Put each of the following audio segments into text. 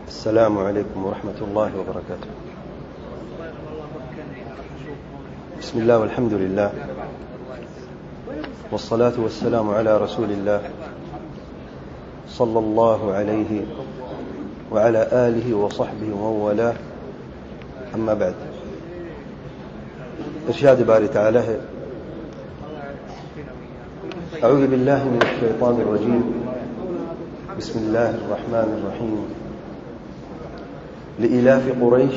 السلام عليكم ورحمة الله وبركاته. بسم الله والحمد لله والصلاة والسلام على رسول الله صلى الله عليه وعلى آله وصحبه ومن والاه. أما بعد، إرشاد باري تعالى ہے: أعوذ بالله من الشيطان الرجيم، بسم الله الرحمن الرحيم. لإلاف قريش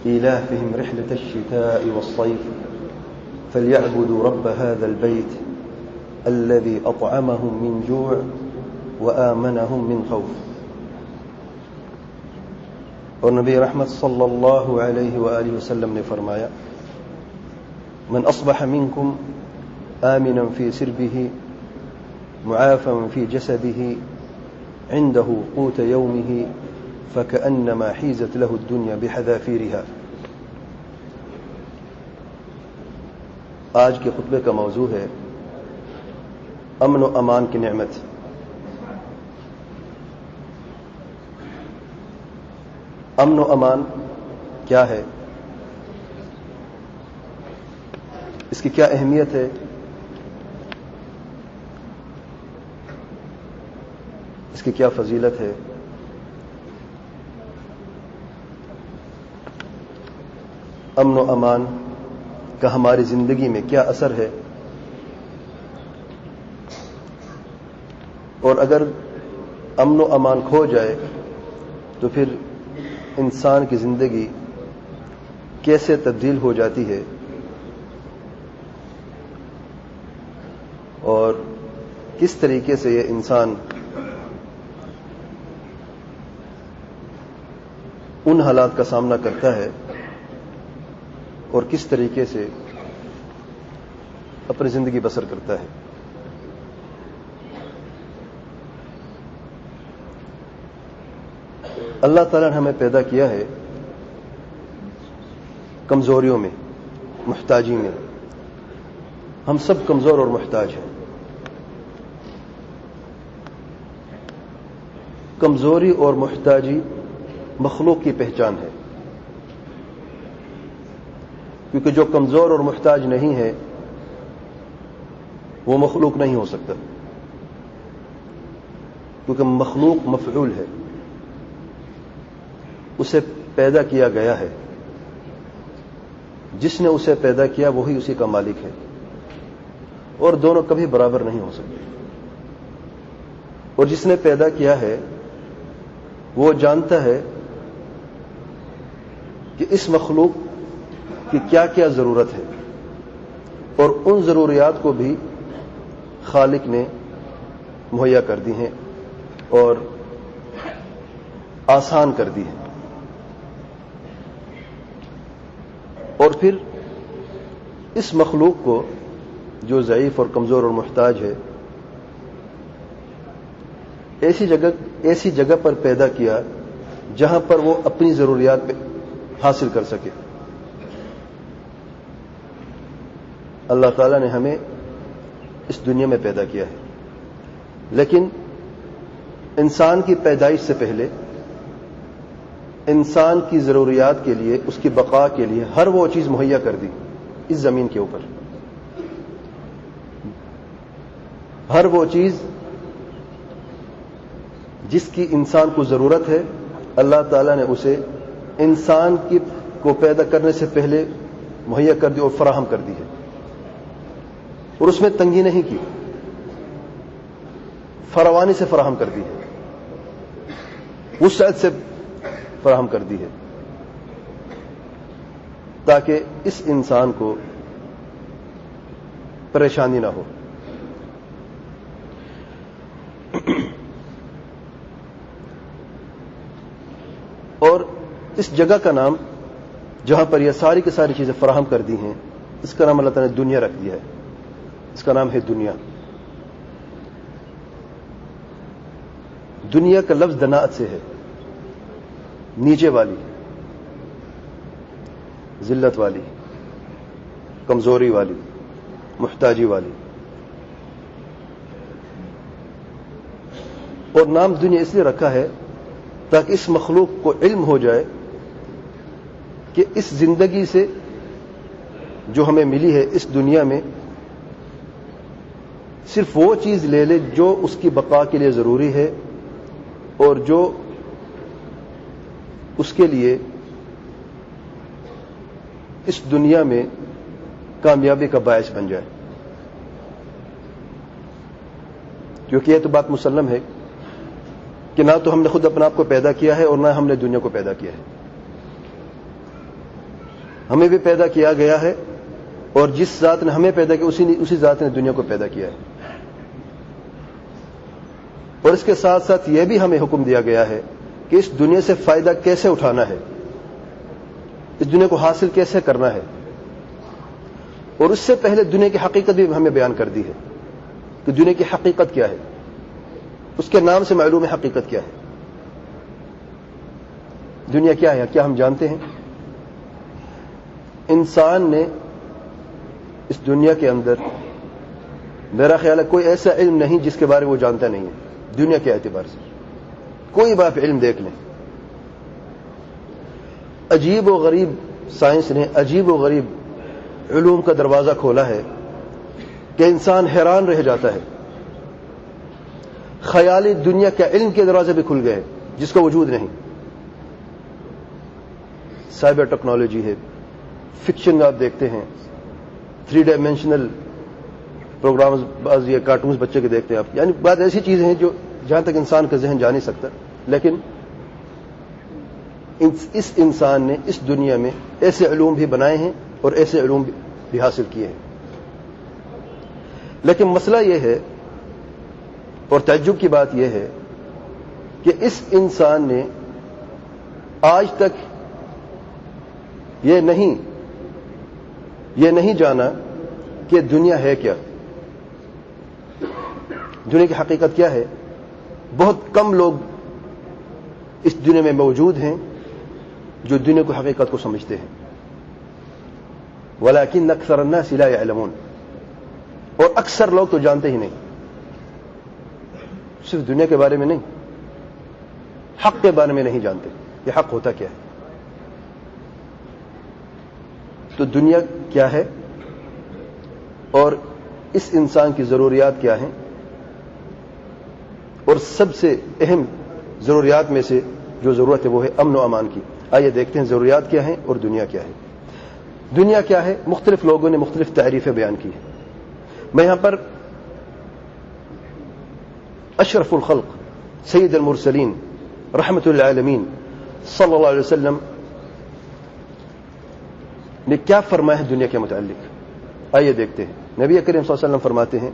إيلافهم رحلة الشتاء والصيف فليعبدوا رب هذا البيت الذي أطعمهم من جوع وآمنهم من خوف. اور نبی رحمت صلی اللہ علیہ وآلہ وسلم نے فرمایا: من أصبح منكم آمنا في سربه معافا في جسده عنده قوت يومه فكأنما حيزت له الدنيا بحذافيرها. آج کے خطبے کا موضوع ہے امن و امان کی نعمت. امن و امان کیا ہے؟ اس کی کیا اہمیت ہے؟ اس کی کیا فضیلت ہے؟ امن و امان کا ہماری زندگی میں کیا اثر ہے؟ اور اگر امن و امان کھو جائے تو پھر انسان کی زندگی کیسے تبدیل ہو جاتی ہے اور کس طریقے سے یہ انسان ان حالات کا سامنا کرتا ہے اور کس طریقے سے اپنی زندگی بسر کرتا ہے. اللہ تعالیٰ نے ہمیں پیدا کیا ہے کمزوریوں میں، محتاجی میں. ہم سب کمزور اور محتاج ہیں. کمزوری اور محتاجی مخلوق کی پہچان ہے، کیونکہ جو کمزور اور محتاج نہیں ہے وہ مخلوق نہیں ہو سکتا، کیونکہ مخلوق مفعول ہے، اسے پیدا کیا گیا ہے. جس نے اسے پیدا کیا وہی اسی کا مالک ہے، اور دونوں کبھی برابر نہیں ہو سکتے. اور جس نے پیدا کیا ہے وہ جانتا ہے کہ اس مخلوق کی کیا کیا ضرورت ہے، اور ان ضروریات کو بھی خالق نے مہیا کر دی ہیں اور آسان کر دی ہے. اور پھر اس مخلوق کو جو ضعیف اور کمزور اور محتاج ہے ایسی جگہ پر پیدا کیا جہاں پر وہ اپنی ضروریات حاصل کر سکے. اللہ تعالیٰ نے ہمیں اس دنیا میں پیدا کیا ہے، لیکن انسان کی پیدائش سے پہلے انسان کی ضروریات کے لیے، اس کی بقا کے لیے ہر وہ چیز مہیا کر دی اس زمین کے اوپر. ہر وہ چیز جس کی انسان کو ضرورت ہے اللہ تعالیٰ نے اسے انسان کو پیدا کرنے سے پہلے مہیا کر دی اور فراہم کر دی ہے. اور اس میں تنگی نہیں کی، فراوانی سے فراہم کر دی ہے، وسعت سے فراہم کر دی ہے، تاکہ اس انسان کو پریشانی نہ ہو. اور اس جگہ کا نام جہاں پر یہ ساری کی ساری چیزیں فراہم کر دی ہیں اس کا نام اللہ تعالیٰ نے دنیا رکھ دیا ہے. اس کا نام ہے دنیا. دنیا کا لفظ دناءت سے ہے، نیچے والی، ذلت والی، کمزوری والی، محتاجی والی. اور نام دنیا اس لیے رکھا ہے تاکہ اس مخلوق کو علم ہو جائے کہ اس زندگی سے جو ہمیں ملی ہے اس دنیا میں صرف وہ چیز لے لے جو اس کی بقا کے لیے ضروری ہے اور جو اس کے لیے اس دنیا میں کامیابی کا باعث بن جائے. کیونکہ یہ تو بات مسلم ہے کہ نہ تو ہم نے خود اپنے آپ کو پیدا کیا ہے اور نہ ہم نے دنیا کو پیدا کیا ہے. ہمیں بھی پیدا کیا گیا ہے اور جس ذات نے ہمیں پیدا کیا اسی ذات نے دنیا کو پیدا کیا ہے. اور اس کے ساتھ ساتھ یہ بھی ہمیں حکم دیا گیا ہے کہ اس دنیا سے فائدہ کیسے اٹھانا ہے, اس دنیا کو حاصل کیسے کرنا ہے. اور اس سے پہلے دنیا کی حقیقت بھی ہمیں بیان کر دی ہے کہ دنیا کی حقیقت کیا ہے, اس کے نام سے معلوم ہے حقیقت کیا ہے. دنیا کیا ہے, کیا ہم جانتے ہیں؟ انسان نے اس دنیا کے اندر میرا خیال ہے کوئی ایسا علم نہیں جس کے بارے میں وہ جانتا نہیں ہے. دنیا کے اعتبار سے کوئی بات علم دیکھ لیں, عجیب و غریب سائنس نے عجیب و غریب علوم کا دروازہ کھولا ہے کہ انسان حیران رہ جاتا ہے. خیالی دنیا کے علم کے دروازے بھی کھل گئے جس کا وجود نہیں. سائبر ٹیکنالوجی ہے, فکشن آپ دیکھتے ہیں, 3 ڈائمینشنل پروگرامز, بعض یہ کارٹونز بچے کے دیکھتے ہیں آپ, یعنی بعض ایسی چیزیں ہیں جو جہاں تک انسان کا ذہن جا نہیں سکتا. لیکن اس انسان نے اس دنیا میں ایسے علوم بھی بنائے ہیں اور ایسے علوم بھی حاصل کیے ہیں. لیکن مسئلہ یہ ہے اور تعجب کی بات یہ ہے کہ اس انسان نے آج تک یہ نہیں جانا کہ دنیا ہے کیا, دنیا کی حقیقت کیا ہے. بہت کم لوگ اس دنیا میں موجود ہیں جو دنیا کی حقیقت کو سمجھتے ہیں. ولیکن اکثر الناس لا يعلمون, اور اکثر لوگ تو جانتے ہی نہیں. صرف دنیا کے بارے میں نہیں, حق کے بارے میں نہیں جانتے یہ حق ہوتا کیا ہے. تو دنیا کیا ہے اور اس انسان کی ضروریات کیا ہیں, اور سب سے اہم ضروریات میں سے جو ضرورت ہے وہ ہے امن و امان کی. آئیے دیکھتے ہیں ضروریات کیا ہیں اور دنیا کیا ہے. دنیا کیا ہے, مختلف لوگوں نے مختلف تعریفیں بیان کی ہیں. میں یہاں پر اشرف الخلق سید المرسلین رحمت للعالمین صلی اللہ علیہ وسلم نے کیا فرمایا ہے دنیا کے متعلق, آئیے دیکھتے ہیں. نبی کریم صلی اللہ علیہ وسلم فرماتے ہیں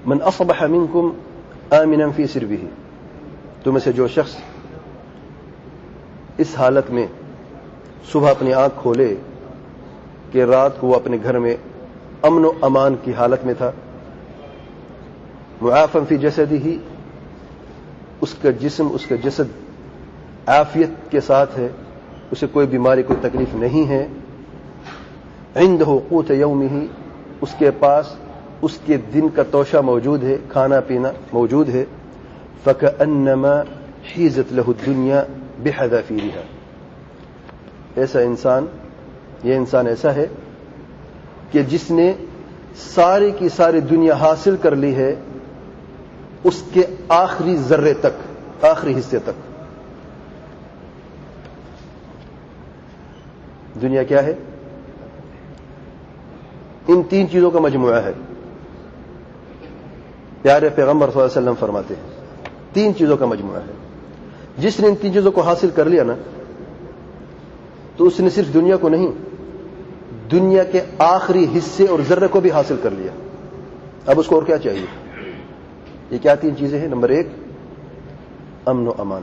من اصبح منکم آمنا فی سربہ, تم میں سے جو شخص اس حالت میں صبح اپنی آنکھ کھولے کہ رات کو وہ اپنے گھر میں امن و امان کی حالت میں تھا, معافا فی جسدہ, اس کا جسم اس کا جسد عافیت کے ساتھ ہے, اسے کوئی بیماری کوئی تکلیف نہیں ہے, عنده قوت یومہ, اس کے پاس اس کے دن کا توشہ موجود ہے, کھانا پینا موجود ہے, فکأنما حیزت له الدنیا بحذافیرها, ایسا انسان, یہ انسان ایسا ہے کہ جس نے ساری کی ساری دنیا حاصل کر لی ہے اس کے آخری ذرے تک, آخری حصے تک. دنیا کیا ہے؟ ان 3 چیزوں کا مجموعہ ہے. پیارے پیغمبر صلی اللہ علیہ وسلم فرماتے ہیں 3 چیزوں کا مجموعہ ہے. جس نے ان 3 چیزوں کو حاصل کر لیا نا تو اس نے صرف دنیا کو نہیں, دنیا کے آخری حصے اور ذرے کو بھی حاصل کر لیا. اب اس کو اور کیا چاہیے؟ یہ کیا 3 چیزیں ہیں؟ نمبر 1 امن و امان.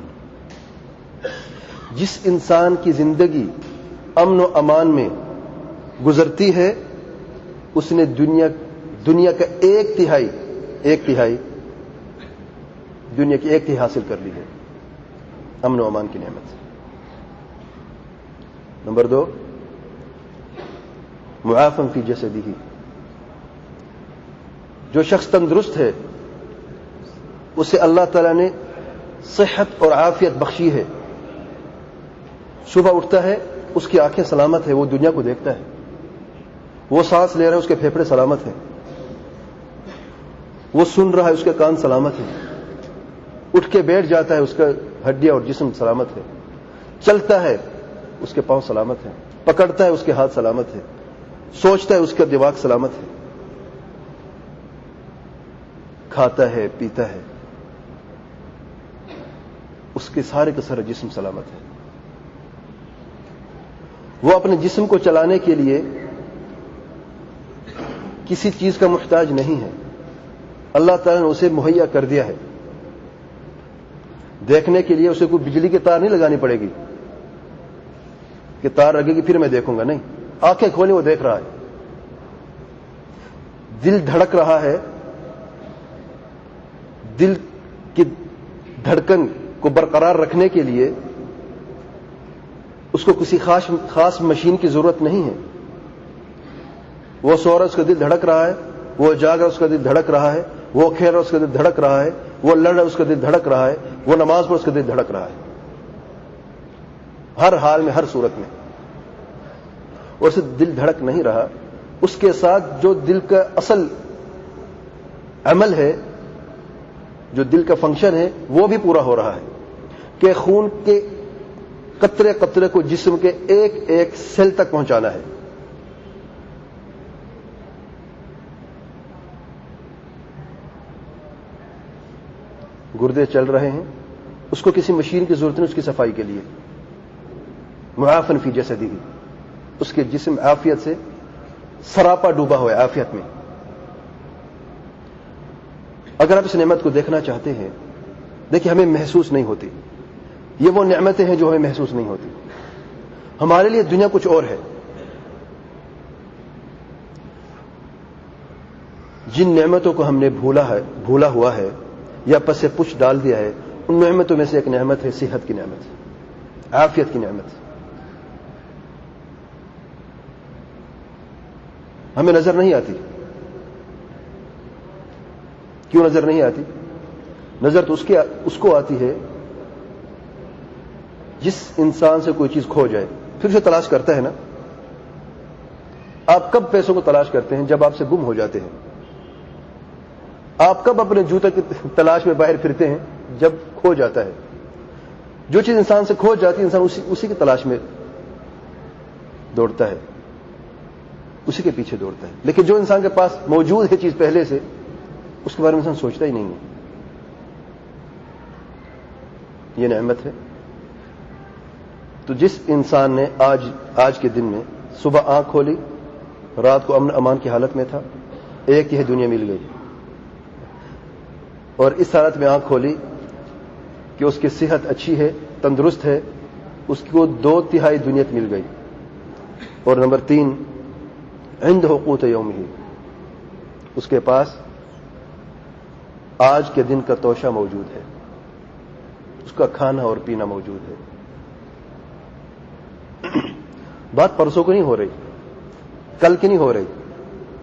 جس انسان کی زندگی امن و امان میں گزرتی ہے اس نے دنیا کا 1/3 دنیا کی 1/3 حاصل کر لی ہے امن و امان کی نعمت. نمبر 2 معافا فی جسدہ, جو شخص تندرست ہے اسے اللہ تعالیٰ نے صحت اور عافیت بخشی ہے. صبح اٹھتا ہے اس کی آنکھیں سلامت ہے, وہ دنیا کو دیکھتا ہے. وہ سانس لے رہا ہے, اس کے پھیپھڑے سلامت ہیں. وہ سن رہا ہے, اس کے کان سلامت ہیں. اٹھ کے بیٹھ جاتا ہے, اس کا ہڈیاں اور جسم سلامت ہے. چلتا ہے, اس کے پاؤں سلامت ہیں. پکڑتا ہے, اس کے ہاتھ سلامت ہیں. سوچتا ہے, اس کا دماغ سلامت ہے. کھاتا ہے, پیتا ہے, اس کے سارے کا سارا جسم سلامت ہے. وہ اپنے جسم کو چلانے کے لیے کسی چیز کا محتاج نہیں ہے. اللہ تعالیٰ نے اسے مہیا کر دیا ہے. دیکھنے کے لیے اسے کوئی بجلی کی تار نہیں لگانی پڑے گی کہ تار لگے گی پھر میں دیکھوں گا. نہیں, آنکھیں کھولی وہ دیکھ رہا ہے. دل دھڑک رہا ہے, دل کی دھڑکن کو برقرار رکھنے کے لیے اس کو کسی خاص مشین کی ضرورت نہیں ہے. وہ سو رہا, اس کا دل دھڑک رہا ہے. وہ جاگ رہا, اس کا دل دھڑک رہا ہے. وہ کھیل رہا, اس کا دل دھڑک رہا ہے. وہ لڑ رہا, اس کا دل دھڑک رہا ہے. وہ نماز پڑھ, اس کا دل دھڑک رہا ہے. ہر حال میں, ہر صورت میں. اور اسے دل دھڑک نہیں رہا, اس کے ساتھ جو دل کا اصل عمل ہے, جو دل کا فنکشن ہے, وہ بھی پورا ہو رہا ہے کہ خون کے قطرے قطرے کو جسم کے ایک ایک سیل تک پہنچانا ہے. گردے چل رہے ہیں, اس کو کسی مشین کی ضرورت نہیں اس کی صفائی کے لیے. معافن فی جسدہ, اس کے جسم عافیت سے سراپا ڈوبا ہوا ہے, عافیت میں. اگر آپ اس نعمت کو دیکھنا چاہتے ہیں, دیکھیں ہمیں محسوس نہیں ہوتی. یہ وہ نعمتیں ہیں جو ہمیں محسوس نہیں ہوتی. ہمارے لیے دنیا کچھ اور ہے. جن نعمتوں کو ہم نے بھولا ہوا ہے یا پس پچھ ڈال دیا ہے, ان نعمتوں میں سے ایک نعمت ہے صحت کی نعمت, عافیت کی نعمت. ہمیں نظر نہیں آتی. کیوں نظر نہیں آتی؟ نظر تو اس کو آتی ہے جس انسان سے کوئی چیز کھو جائے پھر اسے تلاش کرتا ہے نا. آپ کب پیسوں کو تلاش کرتے ہیں؟ جب آپ سے گم ہو جاتے ہیں. آپ کب اپنے جوتے کی تلاش میں باہر پھرتے ہیں؟ جب کھو جاتا ہے. جو چیز انسان سے کھو جاتی ہے, انسان اسی کی تلاش میں دوڑتا ہے, اسی کے پیچھے دوڑتا ہے. لیکن جو انسان کے پاس موجود ہے چیز پہلے سے, اس کے بارے میں انسان سوچتا ہی نہیں ہے. یہ نعمت ہے. تو جس انسان نے آج کے دن میں صبح آنکھ کھولی, رات کو امن امان کی حالت میں تھا, ایک یہ دنیا مل گئی, اور اس حالت میں آنکھ کھولی کہ اس کی صحت اچھی ہے, تندرست ہے, اس کو 2/3 دنیا مل گئی. اور نمبر 3, عنده قوت یومہ, اس کے پاس آج کے دن کا توشہ موجود ہے, اس کا کھانا اور پینا موجود ہے. بات پرسوں کو نہیں ہو رہی, کل کی نہیں ہو رہی,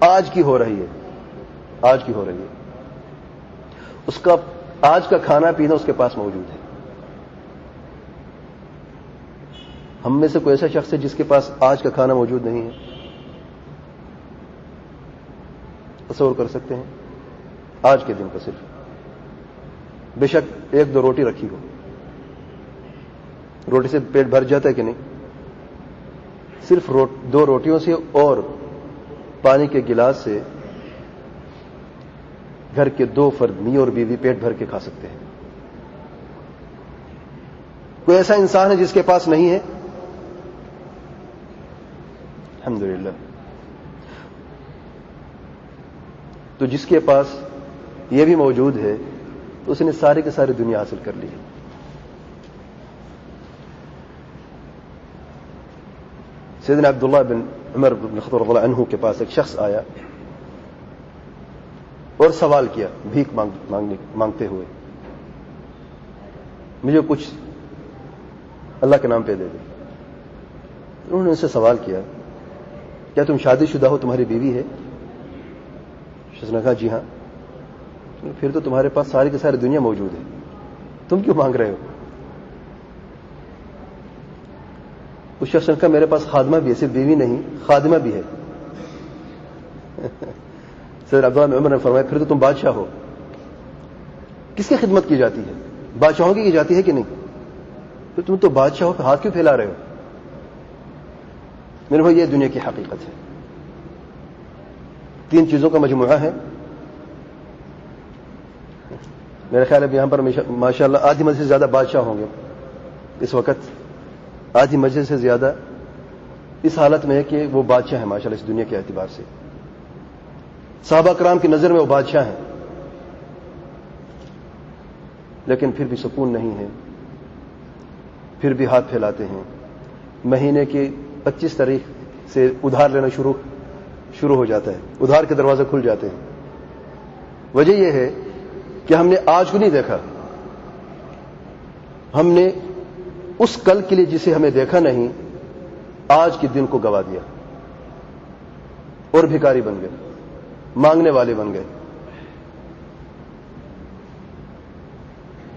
آج کی ہو رہی ہے. آج کی ہو رہی ہے. اس کا آج کا کھانا پینا اس کے پاس موجود ہے. ہم میں سے کوئی ایسا شخص ہے جس کے پاس آج کا کھانا موجود نہیں ہے؟ تصور کر سکتے ہیں؟ آج کے دن کا صرف, بے شک 1-2 روٹی رکھی ہو, روٹی سے پیٹ بھر جاتا ہے کہ نہیں؟ صرف 2 روٹیوں سے اور پانی کے گلاس سے گھر کے 2 فرد, میاں اور بیوی, پیٹ بھر کے کھا سکتے ہیں. کوئی ایسا انسان ہے جس کے پاس نہیں ہے؟ الحمدللہ. تو جس کے پاس یہ بھی موجود ہے تو اس نے ساری کی ساری دنیا حاصل کر لی ہے. سیدنا عبداللہ بن عمر بن خطاب رضی اللہ عنہ کے پاس ایک شخص آیا اور سوال کیا, بھیک مانگتے ہوئے, مجھے کچھ اللہ کے نام پہ دے دے. انہوں نے ان سے سوال کیا, کیا تم شادی شدہ ہو, تمہاری بیوی ہے؟ شخص نے کہا جی ہاں. پھر تو تمہارے پاس ساری کی ساری دنیا موجود ہے. تم کیوں مانگ رہے ہو؟ اس شخص نے کہا میرے پاس خادمہ بھی ہے، صرف بیوی نہیں خادمہ بھی ہے. سر عبداللہ بن عمر نے فرمایا پھر تو تم بادشاہ ہو. کس کی خدمت کی جاتی ہے؟ بادشاہوں کی جاتی ہے کہ نہیں؟ پھر تم تو بادشاہ ہو، ہاتھ کیوں پھیلا رہے ہو؟ میرے بھائی یہ دنیا کی حقیقت ہے. 3 چیزوں کا مجموعہ ہے. میرے خیال ہے یہاں پر ماشاءاللہ آدھی مسجد سے زیادہ بادشاہ ہوں گے اس وقت. آدھی مسجد سے زیادہ اس حالت میں ہے کہ وہ بادشاہ ہیں ماشاءاللہ اس دنیا کے اعتبار سے. صحابہ کرام کی نظر میں وہ بادشاہ ہیں، لیکن پھر بھی سکون نہیں ہے، پھر بھی ہاتھ پھیلاتے ہیں. مہینے کی 25 تاریخ سے ادھار لینا شروع ہو جاتا ہے، ادھار کے دروازے کھل جاتے ہیں. وجہ یہ ہے کہ ہم نے آج کو نہیں دیکھا، ہم نے اس کل کے لیے جسے ہمیں دیکھا نہیں، آج کے دن کو گوا دیا اور بھکاری بن گئے، مانگنے والے بن گئے.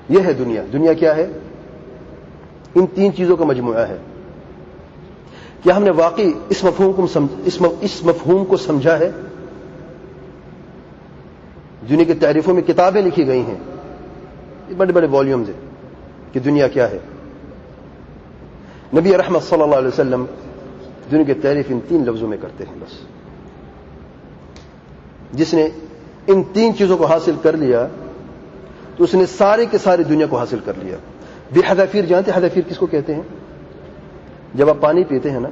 یہ ہے دنیا. دنیا کیا ہے؟ ان 3 چیزوں کا مجموعہ ہے. کیا ہم نے واقعی اس مفہوم کو سمجھا ہے؟ دنیا کی تعریفوں میں کتابیں لکھی گئی ہیں، بڑے بڑے والیومز ہیں کہ دنیا کیا ہے. نبی رحمت صلی اللہ علیہ وسلم دنیا کی تعریف ان 3 لفظوں میں کرتے ہیں بس. جس نے ان 3 چیزوں کو حاصل کر لیا تو اس نے سارے کے ساری دنیا کو حاصل کر لیا. بحذافیر جانتے ہیں حذافیر کس کو کہتے ہیں؟ جب آپ پانی پیتے ہیں نا،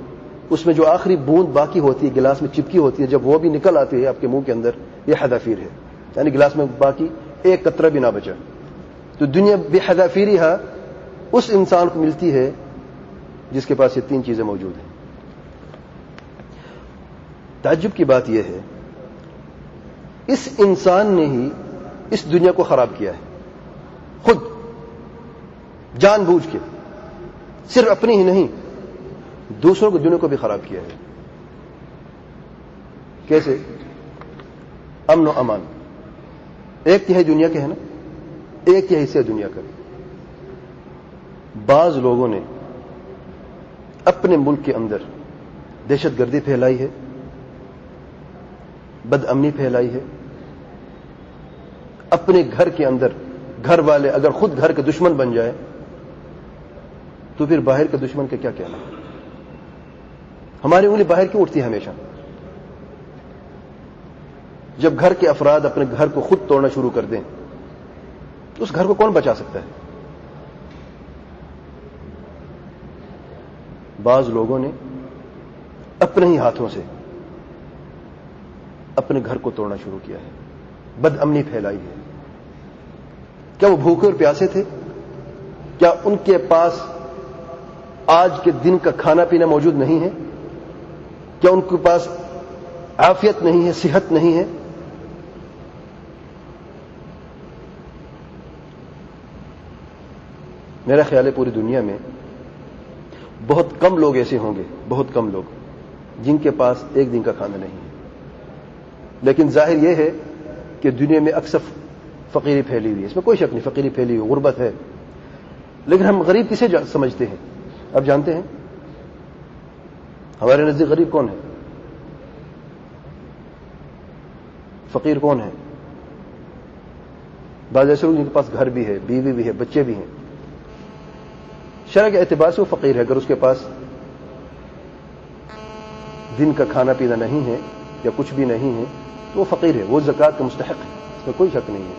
اس میں جو آخری بوند باقی ہوتی ہے گلاس میں چپکی ہوتی ہے، جب وہ بھی نکل آتی ہے آپ کے منہ کے اندر، یہ حذافیر ہے. یعنی گلاس میں باقی ایک قطرہ بھی نہ بچا. تو دنیا بحذافیرہا اس انسان کو ملتی ہے جس کے پاس یہ 3 چیزیں موجود ہیں. تعجب کی بات یہ ہے اس انسان نے ہی اس دنیا کو خراب کیا ہے، خود جان بوجھ کے. صرف اپنی ہی نہیں، دوسروں کی دنیا کو بھی خراب کیا ہے. کیسے؟ امن و امان. 1/3 دنیا کے ہے نا، 1/3 حصہ دنیا کا. بعض لوگوں نے اپنے ملک کے اندر دہشت گردی پھیلائی ہے، بد امنی پھیلائی ہے. اپنے گھر کے اندر گھر والے اگر خود گھر کے دشمن بن جائے تو پھر باہر کے دشمن کا کیا کہنا؟ ہماری انگلی باہر کیوں اٹھتی ہے ہمیشہ؟ جب گھر کے افراد اپنے گھر کو خود توڑنا شروع کر دیں تو اس گھر کو کون بچا سکتا ہے؟ بعض لوگوں نے اپنے ہی ہاتھوں سے اپنے گھر کو توڑنا شروع کیا ہے، بد امنی پھیلائی ہے. کیا وہ بھوکے اور پیاسے تھے؟ کیا ان کے پاس آج کے دن کا کھانا پینا موجود نہیں ہے؟ کیا ان کے پاس عافیت نہیں ہے، صحت نہیں ہے؟ میرا خیال ہے پوری دنیا میں بہت کم لوگ ایسے ہوں گے، بہت کم لوگ جن کے پاس ایک دن کا کھانا نہیں ہے. لیکن ظاہر یہ ہے کہ دنیا میں اکثر فقیری پھیلی ہوئی ہے، اس میں کوئی شک نہیں، فقیری پھیلی ہوئی، غربت ہے. لیکن ہم غریب کسے سمجھتے ہیں؟ اب جانتے ہیں ہمارے نزدیک غریب کون ہے؟ فقیر کون ہے؟ بعض ایسے لوگ جن کے پاس گھر بھی ہے، بیوی بھی ہے، بچے بھی ہیں، شرع کے اعتبار سے وہ فقیر ہے. اگر اس کے پاس دن کا کھانا پینا نہیں ہے یا کچھ بھی نہیں ہے تو وہ فقیر ہے، وہ زکوٰۃ کا مستحق ہے، اس میں کوئی شک نہیں ہے.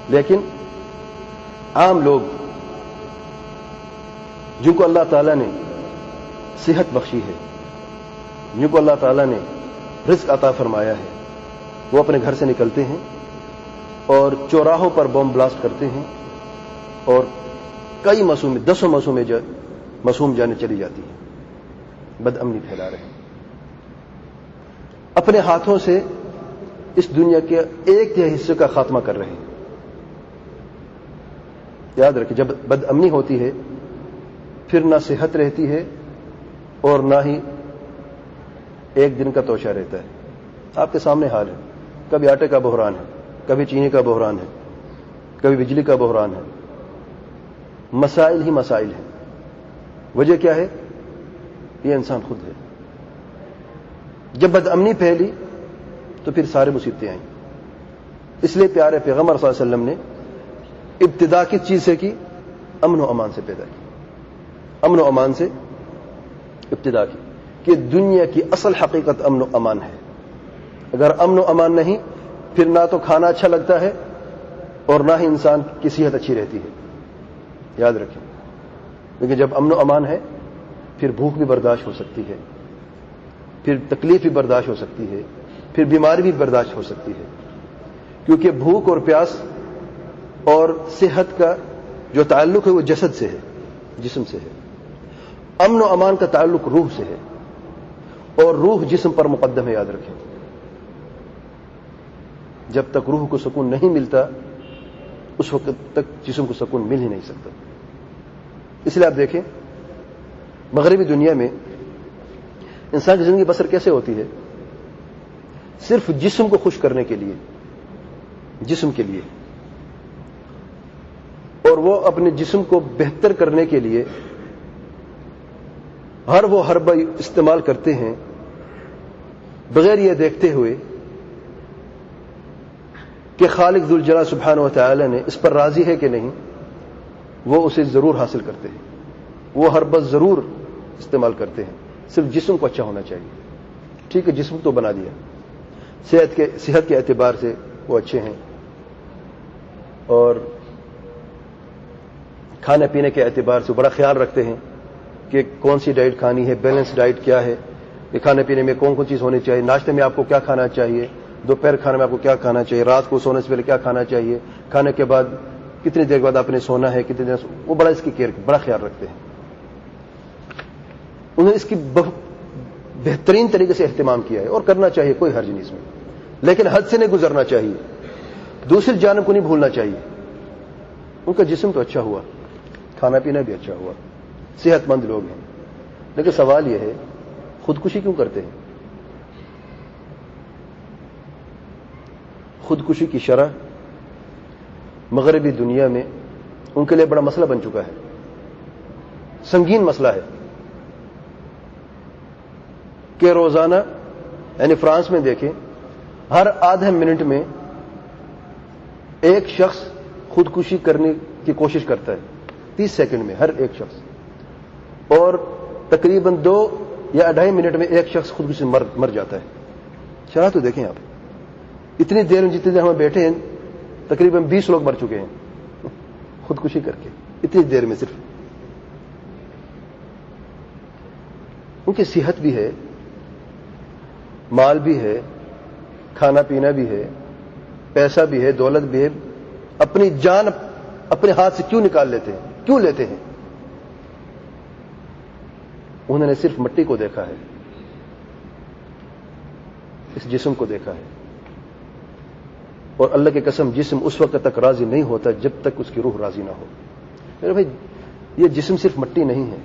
لیکن عام لوگ جن کو اللہ تعالیٰ نے صحت بخشی ہے، جن کو اللہ تعالیٰ نے رزق عطا فرمایا ہے، وہ اپنے گھر سے نکلتے ہیں اور چوراہوں پر بم بلاسٹ کرتے ہیں اور کئی معصومیں، 10 معصوم جانیں چلی جاتی ہیں. بد امنی پھیلا رہے ہیں، اپنے ہاتھوں سے اس دنیا کے 1/3 حصے کا خاتمہ کر رہے ہیں. یاد رکھیں جب بد امنی ہوتی ہے پھر نہ صحت رہتی ہے اور نہ ہی ایک دن کا توشہ رہتا ہے. آپ کے سامنے حال ہے، کبھی آٹے کا بحران ہے، کبھی چینی کا بحران ہے، کبھی بجلی کا بحران ہے، مسائل ہی مسائل ہیں. وجہ کیا ہے؟ یہ انسان خود ہے. جب بد امنی پھیلی تو پھر سارے مصیبتیں آئیں. اس لیے پیارے پیغمبر صلی اللہ علیہ وسلم نے ابتدا کس چیز سے کی؟ امن و امان سے پیدا کی. امن و امان سے ابتدا کی کہ دنیا کی اصل حقیقت امن و امان ہے. اگر امن و امان نہیں پھر نہ تو کھانا اچھا لگتا ہے اور نہ ہی انسان کی صحت اچھی رہتی ہے. یاد رکھیں. لیکن جب امن و امان ہے پھر بھوک بھی برداشت ہو سکتی ہے، پھر تکلیف بھی برداشت ہو سکتی ہے، پھر بیماری بھی برداشت ہو سکتی ہے. کیونکہ بھوک اور پیاس اور صحت کا جو تعلق ہے وہ جسد سے ہے، جسم سے ہے. امن و امان کا تعلق روح سے ہے اور روح جسم پر مقدم ہے. یاد رکھیں. جب تک روح کو سکون نہیں ملتا اس وقت تک جسم کو سکون مل ہی نہیں سکتا. اس لیے آپ دیکھیں مغربی دنیا میں انسان کی زندگی بسر کیسے ہوتی ہے؟ صرف جسم کو خوش کرنے کے لیے، جسم کے لیے، اور وہ اپنے جسم کو بہتر کرنے کے لیے ہر وہ حربہ استعمال کرتے ہیں بغیر یہ دیکھتے ہوئے کہ خالق ذوالجلال سبحانہ و تعالی نے اس پر راضی ہے کہ نہیں. وہ اسے ضرور حاصل کرتے ہیں، وہ حربہ ضرور استعمال کرتے ہیں. صرف جسم کو اچھا ہونا چاہیے. ٹھیک ہے جسم تو بنا دیا، صحت کے اعتبار سے وہ اچھے ہیں اور کھانے پینے کے اعتبار سے بڑا خیال رکھتے ہیں کہ کون سی ڈائٹ کھانی ہے، بیلنس ڈائٹ کیا ہے، کہ کھانے پینے میں کون کون چیز ہونی چاہیے، ناشتے میں آپ کو کیا کھانا چاہیے، دوپہر کھانے میں آپ کو کیا کھانا چاہیے، رات کو سونے سے پہلے کیا کھانا چاہیے، کھانے کے بعد کتنی دیر بعد آپ نے سونا ہے، کتنی دیر. وہ بڑا اس کی کیئر بڑا خیال رکھتے ہیں. انہوں نے اس کی بہترین طریقے سے اہتمام کیا ہے اور کرنا چاہیے، کوئی حرج نہیں اس میں، لیکن حد سے نہیں گزرنا چاہیے، دوسری جانب کو نہیں بھولنا چاہیے. ان کا جسم تو اچھا ہوا، کھانا پینا بھی اچھا ہوا، صحت مند لوگ ہیں، لیکن سوال یہ ہے خودکشی کیوں کرتے ہیں؟ خودکشی کی شرح مغربی دنیا میں ان کے لیے بڑا مسئلہ بن چکا ہے، سنگین مسئلہ ہے کہ روزانہ، یعنی فرانس میں دیکھیں ہر آدھے منٹ میں ایک شخص خودکشی کرنے کی کوشش کرتا ہے، 30 سیکنڈ میں ہر ایک شخص، اور تقریباً 2 یا 2.5 منٹ میں ایک شخص خودکشی مر جاتا ہے. شرح تو دیکھیں آپ، اتنی دیر میں جتنی دیر ہم بیٹھے ہیں تقریباً 20 لوگ مر چکے ہیں خودکشی کر کے، اتنی دیر میں صرف. ان کی صحت بھی ہے، مال بھی ہے، کھانا پینا بھی ہے، پیسہ بھی ہے، دولت بھی ہے، اپنی جان اپنے ہاتھ سے کیوں نکال لیتے ہیں؟ کیوں لیتے ہیں؟ انہوں نے صرف مٹی کو دیکھا ہے، اس جسم کو دیکھا ہے. اور اللہ کی قسم جسم اس وقت تک راضی نہیں ہوتا جب تک اس کی روح راضی نہ ہو. میرے بھائی یہ جسم صرف مٹی نہیں ہے،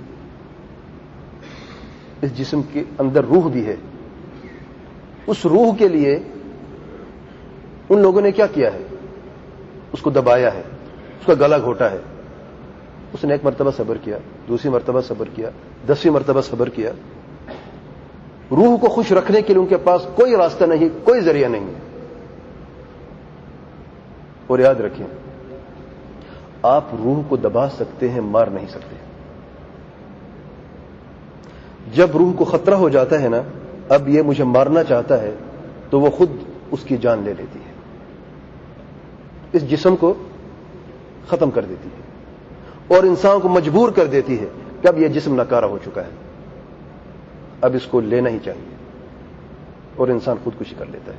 اس جسم کے اندر روح بھی ہے. اس روح کے لیے ان لوگوں نے کیا کیا ہے؟ اس کو دبایا ہے، اس کا گلا گھوٹا ہے. اس نے ایک مرتبہ صبر کیا، دوسری مرتبہ صبر کیا، 10ویں مرتبہ صبر کیا. روح کو خوش رکھنے کے لیے ان کے پاس کوئی راستہ نہیں، کوئی ذریعہ نہیں. اور یاد رکھیں آپ روح کو دبا سکتے ہیں، مار نہیں سکتے. جب روح کو خطرہ ہو جاتا ہے نا، اب یہ مجھے مارنا چاہتا ہے، تو وہ خود اس کی جان لے لیتی ہے، اس جسم کو ختم کر دیتی ہے اور انسان کو مجبور کر دیتی ہے کہ اب یہ جسم ناکارہ ہو چکا ہے، اب اس کو لینا ہی چاہیے، اور انسان خودکشی کر لیتا ہے.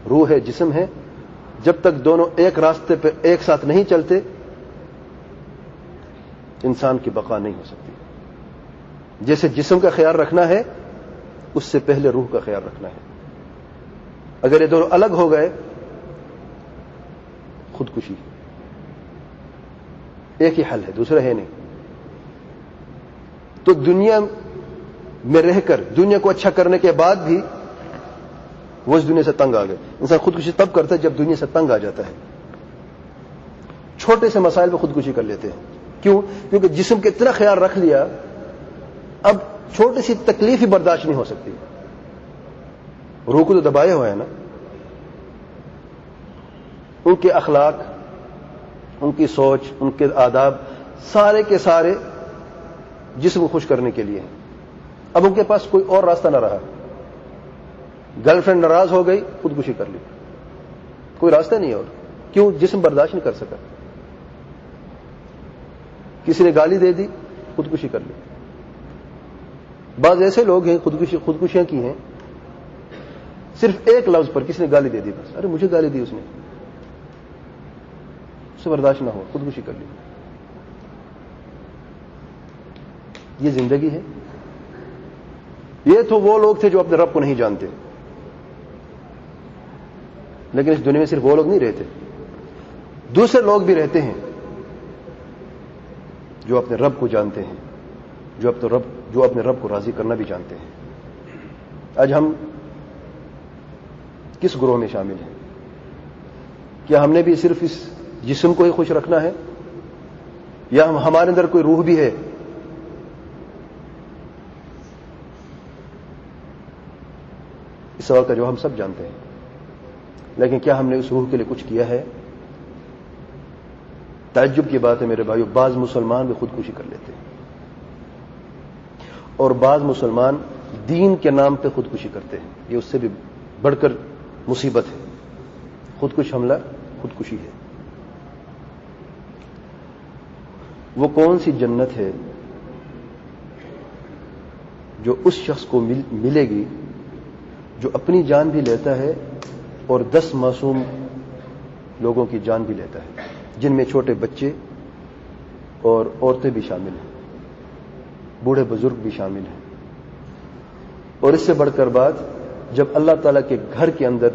روح ہے، جسم ہے، جب تک دونوں ایک راستے پہ ایک ساتھ نہیں چلتے انسان کی بقا نہیں ہو سکتی. جیسے جسم کا خیال رکھنا ہے اس سے پہلے روح کا خیال رکھنا ہے. اگر یہ دونوں الگ ہو گئے خودکشی ایک ہی حل ہے، دوسرا ہے نہیں. تو دنیا میں رہ کر دنیا کو اچھا کرنے کے بعد بھی وہ اس دنیا سے تنگ آ گئے. انسان خودکشی تب کرتا ہے جب دنیا سے تنگ آ جاتا ہے. چھوٹے سے مسائل پہ خودکشی کر لیتے ہیں. کیوں؟ کیونکہ جسم کا اتنا خیال رکھ لیا اب چھوٹی سی تکلیف ہی برداشت نہیں ہو سکتی. روح کو تو دبایا ہوا ہے نا. ان کے اخلاق، ان کی سوچ، ان کے آداب سارے کے سارے جسم کو خوش کرنے کے لیے ہیں. اب ان کے پاس کوئی اور راستہ نہ رہا. گرل فرینڈ ناراض ہو گئی، خودکشی کر لی. کوئی راستہ نہیں اور. کیوں؟ جسم برداشت نہیں کر سکا. کسی نے گالی دے دی، خودکشی کر لی. بعض ایسے لوگ ہیں خودکشیاں کی ہیں صرف ایک لفظ پر. کسی نے گالی دے دی، بس ارے مجھے گالی دی اس نے، اسے برداشت نہ ہو، خودکشی کر لی. یہ زندگی ہے؟ یہ تو وہ لوگ تھے جو اپنے رب کو نہیں جانتے. لیکن اس دنیا میں صرف وہ لوگ نہیں رہتے، دوسرے لوگ بھی رہتے ہیں جو اپنے رب کو جانتے ہیں، جو اپنے رب کو راضی کرنا بھی جانتے ہیں. آج ہم کس گروہ میں شامل ہیں؟ کیا ہم نے بھی صرف اس جسم کو ہی خوش رکھنا ہے، یا ہمارے اندر کوئی روح بھی ہے؟ اس سوال کا جواب ہم سب جانتے ہیں، لیکن کیا ہم نے اس روح کے لیے کچھ کیا ہے؟ تعجب کی بات ہے میرے بھائیو، بعض مسلمان بھی خودکشی کر لیتے ہیں، اور بعض مسلمان دین کے نام پہ خودکشی کرتے ہیں. یہ اس سے بھی بڑھ کر مصیبت ہے. خودکش حملہ خودکشی ہے. وہ کون سی جنت ہے جو اس شخص کو ملے گی جو اپنی جان بھی لیتا ہے اور 10 معصوم لوگوں کی جان بھی لیتا ہے، جن میں چھوٹے بچے اور عورتیں بھی شامل ہیں، بوڑھے بزرگ بھی شامل ہیں. اور اس سے بڑھ کر بات، جب اللہ تعالیٰ کے گھر کے اندر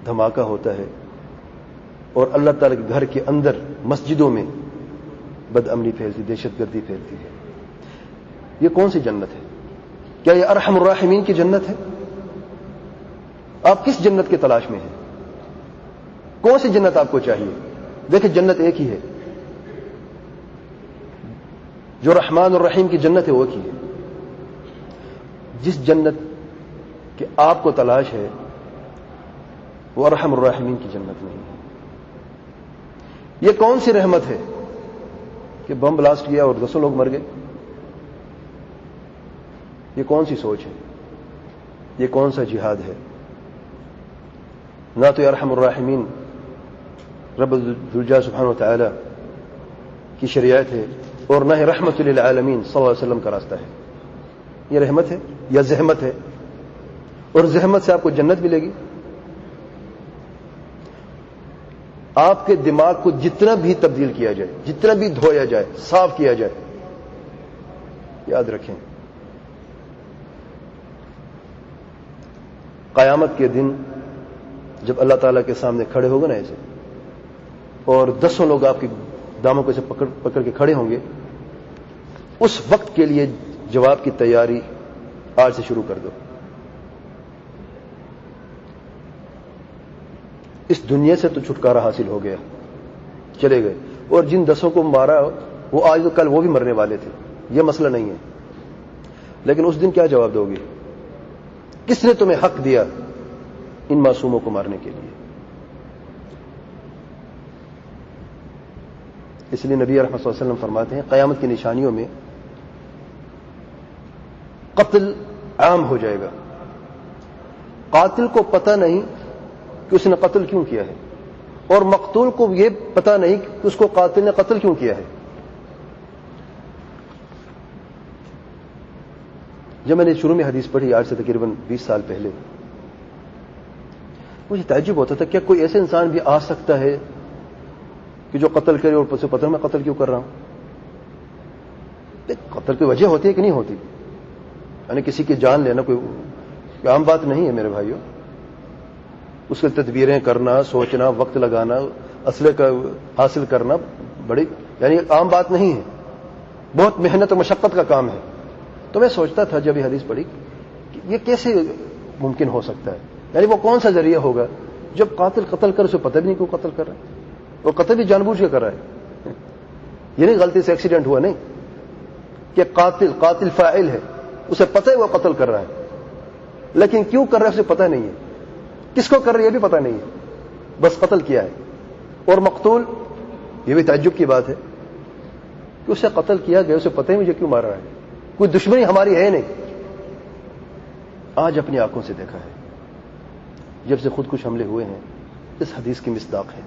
دھماکہ ہوتا ہے اور اللہ تعالیٰ کے گھر کے اندر مسجدوں میں بد امنی پھیلتی، دہشت گردی پھیلتی ہے. یہ کون سی جنت ہے؟ کیا یہ ارحم الراحمین کی جنت ہے؟ آپ کس جنت کی تلاش میں ہیں؟ کون سی جنت آپ کو چاہیے؟ دیکھیں، جنت ایک ہی ہے. جو رحمان اور رحیم کی جنت ہے وہ ایک ہی ہے. جس جنت کی آپ کو تلاش ہے وہ ارحم الراحمین کی جنت نہیں ہے. یہ کون سی رحمت ہے کہ بم بلاسٹ کیا اور 10 لوگ مر گئے؟ یہ کون سی سوچ ہے؟ یہ کون سا جہاد ہے؟ نہ تو یہ ارحم الراحمین رب ذوالجلال سبحانہ وتعالی کی شریعت ہے، اور نہ ہی رحمت للعالمین صلی اللہ علیہ وسلم کا راستہ ہے. یہ رحمت ہے یا زحمت ہے؟ اور زحمت سے آپ کو جنت ملے گی؟ آپ کے دماغ کو جتنا بھی تبدیل کیا جائے، جتنا بھی دھویا جائے، صاف کیا جائے، یاد رکھیں قیامت کے دن جب اللہ تعالیٰ کے سامنے کھڑے ہوگا نا ایسے، اور 10 لوگ آپ کے داموں کو سے پکڑ کے کھڑے ہوں گے، اس وقت کے لیے جواب کی تیاری آج سے شروع کر دو. اس دنیا سے تو چھٹکارا حاصل ہو گیا، چلے گئے، اور جن 10 کو مارا وہ آج تو کل وہ بھی مرنے والے تھے، یہ مسئلہ نہیں ہے. لیکن اس دن کیا جواب دو گے؟ کس نے تمہیں حق دیا ان معصوموں کو مارنے کے لیے؟ اس لیے نبی رحمت صلی اللہ علیہ وسلم فرماتے ہیں قیامت کی نشانیوں میں قتل عام ہو جائے گا. قاتل کو پتہ نہیں کہ اس نے قتل کیوں کیا ہے، اور مقتول کو یہ پتہ نہیں کہ اس کو قاتل نے قتل کیوں کیا ہے. جب میں نے شروع میں حدیث پڑھی آج سے تقریباً 20 سال پہلے، مجھے تعجب ہوتا تھا کیا کوئی ایسے انسان بھی آ سکتا ہے کہ جو قتل کرے اور اسے پتہ میں قتل کیوں کر رہا ہوں. قتل کی وجہ ہوتی ہے کہ نہیں ہوتی؟ یعنی کسی کی جان لینا کوئی عام بات نہیں ہے میرے بھائیوں. اس کے تدبیریں کرنا، سوچنا، وقت لگانا، اسلحے کا حاصل کرنا بڑی یعنی عام بات نہیں ہے، بہت محنت اور مشقت کا کام ہے. تو میں سوچتا تھا جب یہ حدیث پڑھی کہ یہ کیسے ممکن ہو سکتا ہے، یعنی وہ کون سا ذریعہ ہوگا جب قاتل قتل کر اسے پتہ بھی نہیں کیوں قتل کر رہا ہے، اور قتل بھی جان بوجھ کے کر رہا ہے. یہ نہیں غلطی سے ایکسیڈنٹ ہوا، نہیں، کہ قاتل فاعل ہے، اسے پتہ ہے وہ قتل کر رہا ہے، لیکن کیوں کر رہا ہے اسے پتہ نہیں ہے، کس کو کر رہا ہے یہ بھی پتہ نہیں ہے، بس قتل کیا ہے. اور مقتول، یہ بھی تعجب کی بات ہے کہ اسے قتل کیا گیا، اسے پتہ ہی مجھے کیوں مار رہا ہے، کوئی دشمنی ہماری ہے نہیں. آج اپنی آنکھوں سے دیکھا ہے جب سے خودکش حملے ہوئے ہیں. اس حدیث کی مصداق ہے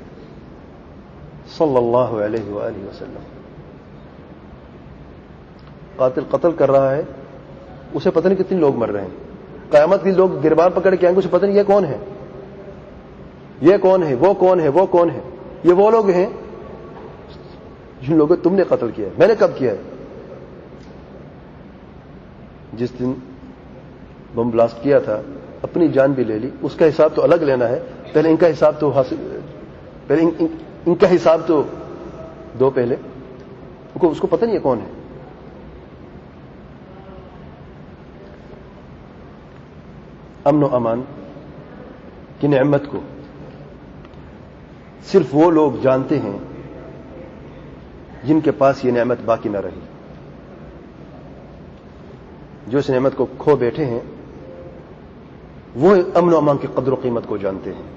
صلی اللہ علیہ وآلہ وسلم. قاتل قتل کر رہا ہے، اسے پتہ نہیں کتنے لوگ مر رہے ہیں. قیامت کے لوگ گربان پکڑ کے آئیں گے، اسے پتہ نہیں یہ کون ہے، یہ کون ہے، وہ کون ہے، وہ کون ہے. یہ وہ لوگ ہیں جن لوگوں تم نے قتل کیا ہے. میں نے کب کیا ہے؟ جس دن بم بلاسٹ کیا تھا اپنی جان بھی لے لی، اس کا حساب تو الگ لینا ہے. پہلے ان کا حساب تو پہلے ان کا حساب تو دو. پہلے اس کو پتہ نہیں ہے کون ہے. امن و امان کی نعمت کو صرف وہ لوگ جانتے ہیں جن کے پاس یہ نعمت باقی نہ رہی. جو اس نعمت کو کھو بیٹھے ہیں وہ امن و امان کی قدر و قیمت کو جانتے ہیں.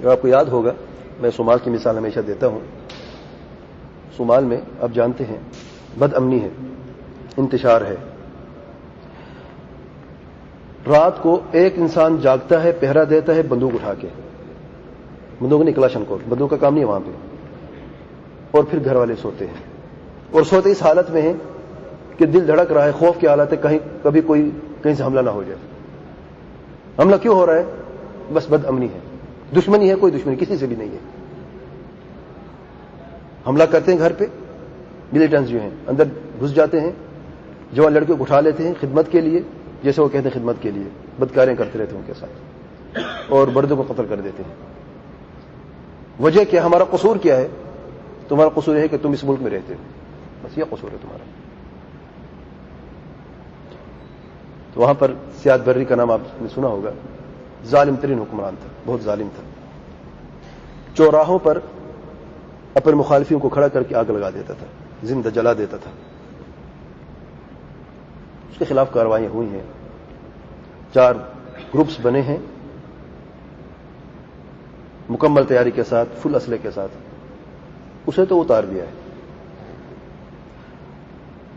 آپ کو یاد ہوگا، میں صومال کی مثال ہمیشہ دیتا ہوں. صومال میں آپ جانتے ہیں بد امنی ہے، انتشار ہے. رات کو ایک انسان جاگتا ہے، پہرا دیتا ہے بندوق اٹھا کے، بندوق نہیں کلاشن کوٹ، بندوق کا کام نہیں ہے وہاں پہ. اور پھر گھر والے سوتے ہیں، اور سوتے اس حالت میں ہیں کہ دل دھڑک رہا ہے، خوف کی حالت ہے کبھی کوئی کہیں سے حملہ نہ ہو جائے. حملہ کیوں ہو رہا ہے؟ بس بد امنی ہے. دشمنی ہے؟ کوئی دشمنی کسی سے بھی نہیں ہے. حملہ کرتے ہیں گھر پہ، ملیٹنٹس جو ہیں اندر گھس جاتے ہیں، جوان لڑکے کو اٹھا لیتے ہیں خدمت کے لیے، جیسے وہ کہتے ہیں خدمت کے لیے، بدکاریاں کرتے رہتے ہیں ان کے ساتھ، اور مردوں کو قتل کر دیتے ہیں. وجہ کیا؟ ہمارا قصور کیا ہے؟ تمہارا قصور ہے کہ تم اس ملک میں رہتے ہو، بس یہ قصور ہے تمہارا. تو وہاں پر سیاد برری کا نام آپ نے سنا ہوگا، ظالم ترین حکمران تھا، بہت ظالم تھا. چوراہوں پر اپنے مخالفیوں کو کھڑا کر کے آگ لگا دیتا تھا، زندہ جلا دیتا تھا. اس کے خلاف کارروائیاں ہوئی ہیں، 4 گروپس بنے ہیں مکمل تیاری کے ساتھ، فل اسلحے کے ساتھ. اسے تو اتار دیا ہے.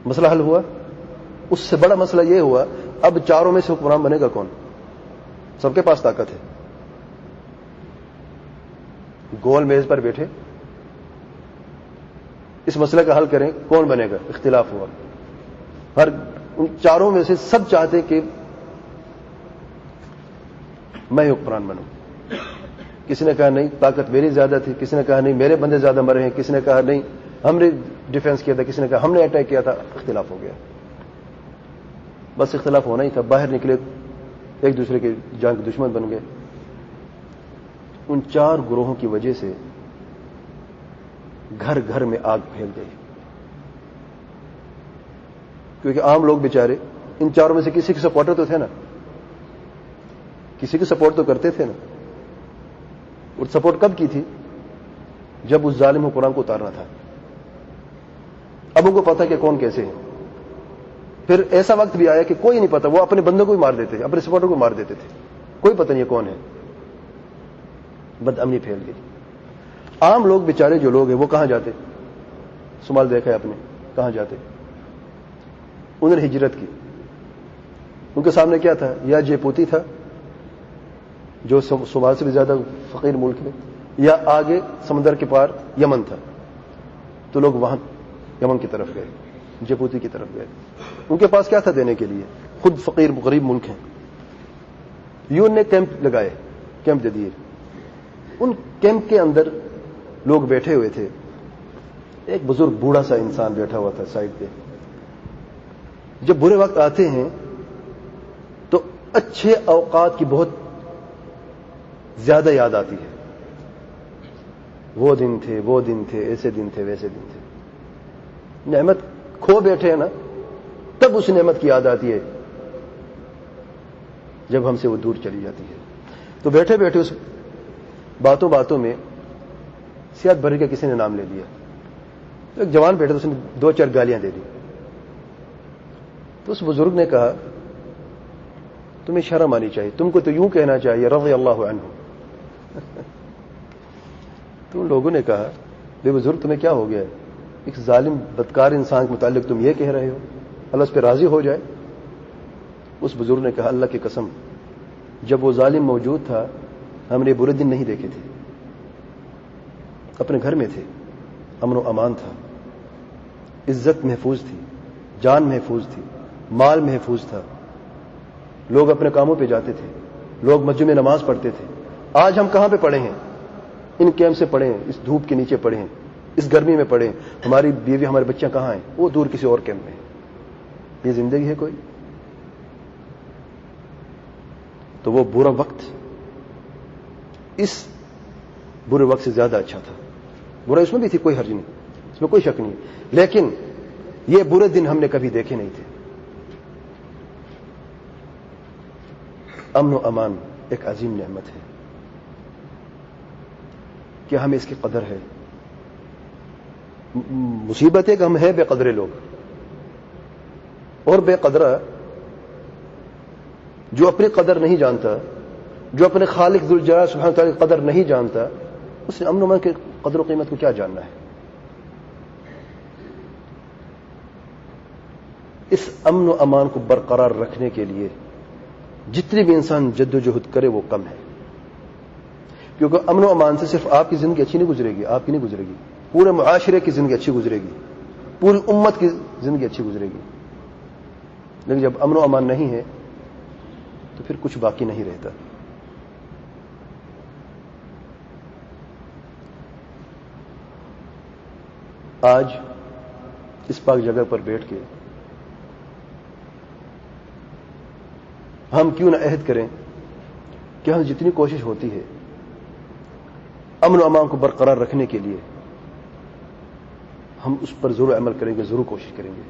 مسئلہ حل ہوا. اس سے بڑا مسئلہ یہ ہوا اب 4 میں سے حکمران بنے گا کون؟ سب کے پاس طاقت ہے، گول میز پر بیٹھے اس مسئلے کا حل کریں، کون بنے گا؟ اختلاف ہوا. ان 4 میں سے سب چاہتے کہ میں حکمران بنوں. کسی نے کہا نہیں طاقت میری زیادہ تھی، کسی نے کہا نہیں میرے بندے زیادہ مرے ہیں، کسی نے کہا نہیں ہم نے ڈیفنس کیا تھا، کسی نے کہا ہم نے اٹیک کیا تھا. اختلاف ہو گیا. بس اختلاف ہونا ہی تھا. باہر نکلے ایک دوسرے کے جان کے دشمن بن گئے. ان 4 گروہوں کی وجہ سے گھر گھر میں آگ پھیل گئی. کیونکہ عام لوگ بیچارے ان 4 میں سے کسی کے سپورٹر تو تھے نا، کسی کی سپورٹ تو کرتے تھے نا. اور سپورٹ کب کی تھی؟ جب اس ظالم حکمران کو اتارنا تھا. اب ان کو پتا کہ کون کیسے ہیں. پھر ایسا وقت بھی آیا کہ کوئی نہیں پتا، وہ اپنے بندوں کو ہی مار دیتے تھے، اپنے سپورٹر کو مار دیتے تھے، کوئی پتہ نہیں کون ہے. بد امنی پھیل گئی. عام لوگ بیچارے جو لوگ ہیں وہ کہاں جاتے؟ صومال دیکھا ہے آپ نے، کہاں جاتے؟ انہوں نے ہجرت کی. ان کے سامنے کیا تھا؟ یا جے پوتی تھا جو صومال سے بھی زیادہ فقیر ملک میں، یا آگے سمندر کے پار یمن تھا. تو لوگ وہاں یمن کی طرف گئے، جیپوتی کی طرف گئے. ان کے پاس کیا تھا دینے کے لیے؟ خود فقیر غریب ملک ہیں. یون نے کیمپ لگائے، کیمپ جدید. ان کیمپ کے اندر لوگ بیٹھے ہوئے تھے. ایک بزرگ بوڑھا سا انسان بیٹھا ہوا تھا سائڈ پہ. جب برے وقت آتے ہیں تو اچھے اوقات کی بہت زیادہ یاد آتی ہے. وہ دن تھے، وہ دن تھے، ایسے دن تھے، ویسے دن تھے. نعمت کھو بیٹھے ہیں نا، تب اس نعمت کی یاد آتی ہے جب ہم سے وہ دور چلی جاتی ہے. تو بیٹھے بیٹھے اس باتوں باتوں میں سیاحت بھری کا کسی نے نام لے لیا. تو ایک جوان بیٹھا تو اس نے 2-4 گالیاں دے دی. تو اس بزرگ نے کہا تمہیں شرم آنی چاہیے, تم کو تو یوں کہنا چاہیے رضی اللہ عنہ. تو ان لوگوں نے کہا بے بزرگ تمہیں کیا ہو گیا ہے, ایک ظالم بدکار انسان کے متعلق تم یہ کہہ رہے ہو, اللہ اس پہ راضی ہو جائے. اس بزرگ نے کہا اللہ کی قسم, جب وہ ظالم موجود تھا ہم نے برے دن نہیں دیکھے تھے, اپنے گھر میں تھے, امن و امان تھا, عزت محفوظ تھی, جان محفوظ تھی, مال محفوظ تھا, لوگ اپنے کاموں پہ جاتے تھے, لوگ مسجد میں نماز پڑھتے تھے. آج ہم کہاں پہ پڑے ہیں؟ ان کیمپ سے پڑے ہیں, اس دھوپ کے نیچے پڑے ہیں, اس گرمی میں پڑے ہیں. ہماری بیوی ہمارے بچیاں کہاں ہیں؟ وہ دور کسی اور کیمپ میں ہیں. یہ زندگی ہے کوئی؟ تو وہ برا وقت اس برے وقت سے زیادہ اچھا تھا. برا اس میں بھی تھی, کوئی حرج نہیں, اس میں کوئی شک نہیں, لیکن یہ برے دن ہم نے کبھی دیکھے نہیں تھے. امن و امان ایک عظیم نعمت ہے, کیا ہمیں اس کی قدر ہے؟ مصیبت ہے کہ ہم ہیں بے قدرے لوگ, اور بے قدرہ جو اپنی قدر نہیں جانتا, جو اپنے خالق ذوالجلال سبحانہ وتعالی کی قدر نہیں جانتا, اس نے امن و امان کی قدر و قیمت کو کیا جاننا ہے؟ اس امن و امان کو برقرار رکھنے کے لیے جتنی بھی انسان جد و جہد کرے وہ کم ہے. کیونکہ امن و امان سے صرف آپ کی زندگی اچھی نہیں گزرے گی, آپ کی نہیں گزرے گی, پورے معاشرے کی زندگی اچھی گزرے گی, پوری امت کی زندگی اچھی گزرے گی. لیکن جب امن و امان نہیں ہے تو پھر کچھ باقی نہیں رہتا. آج اس پاک جگہ پر بیٹھ کے ہم کیوں نہ عہد کریں کہ ہم جتنی کوشش ہوتی ہے امن و امان کو برقرار رکھنے کے لیے ہم اس پر ضرور عمل کریں گے, ضرور کوشش کریں گے.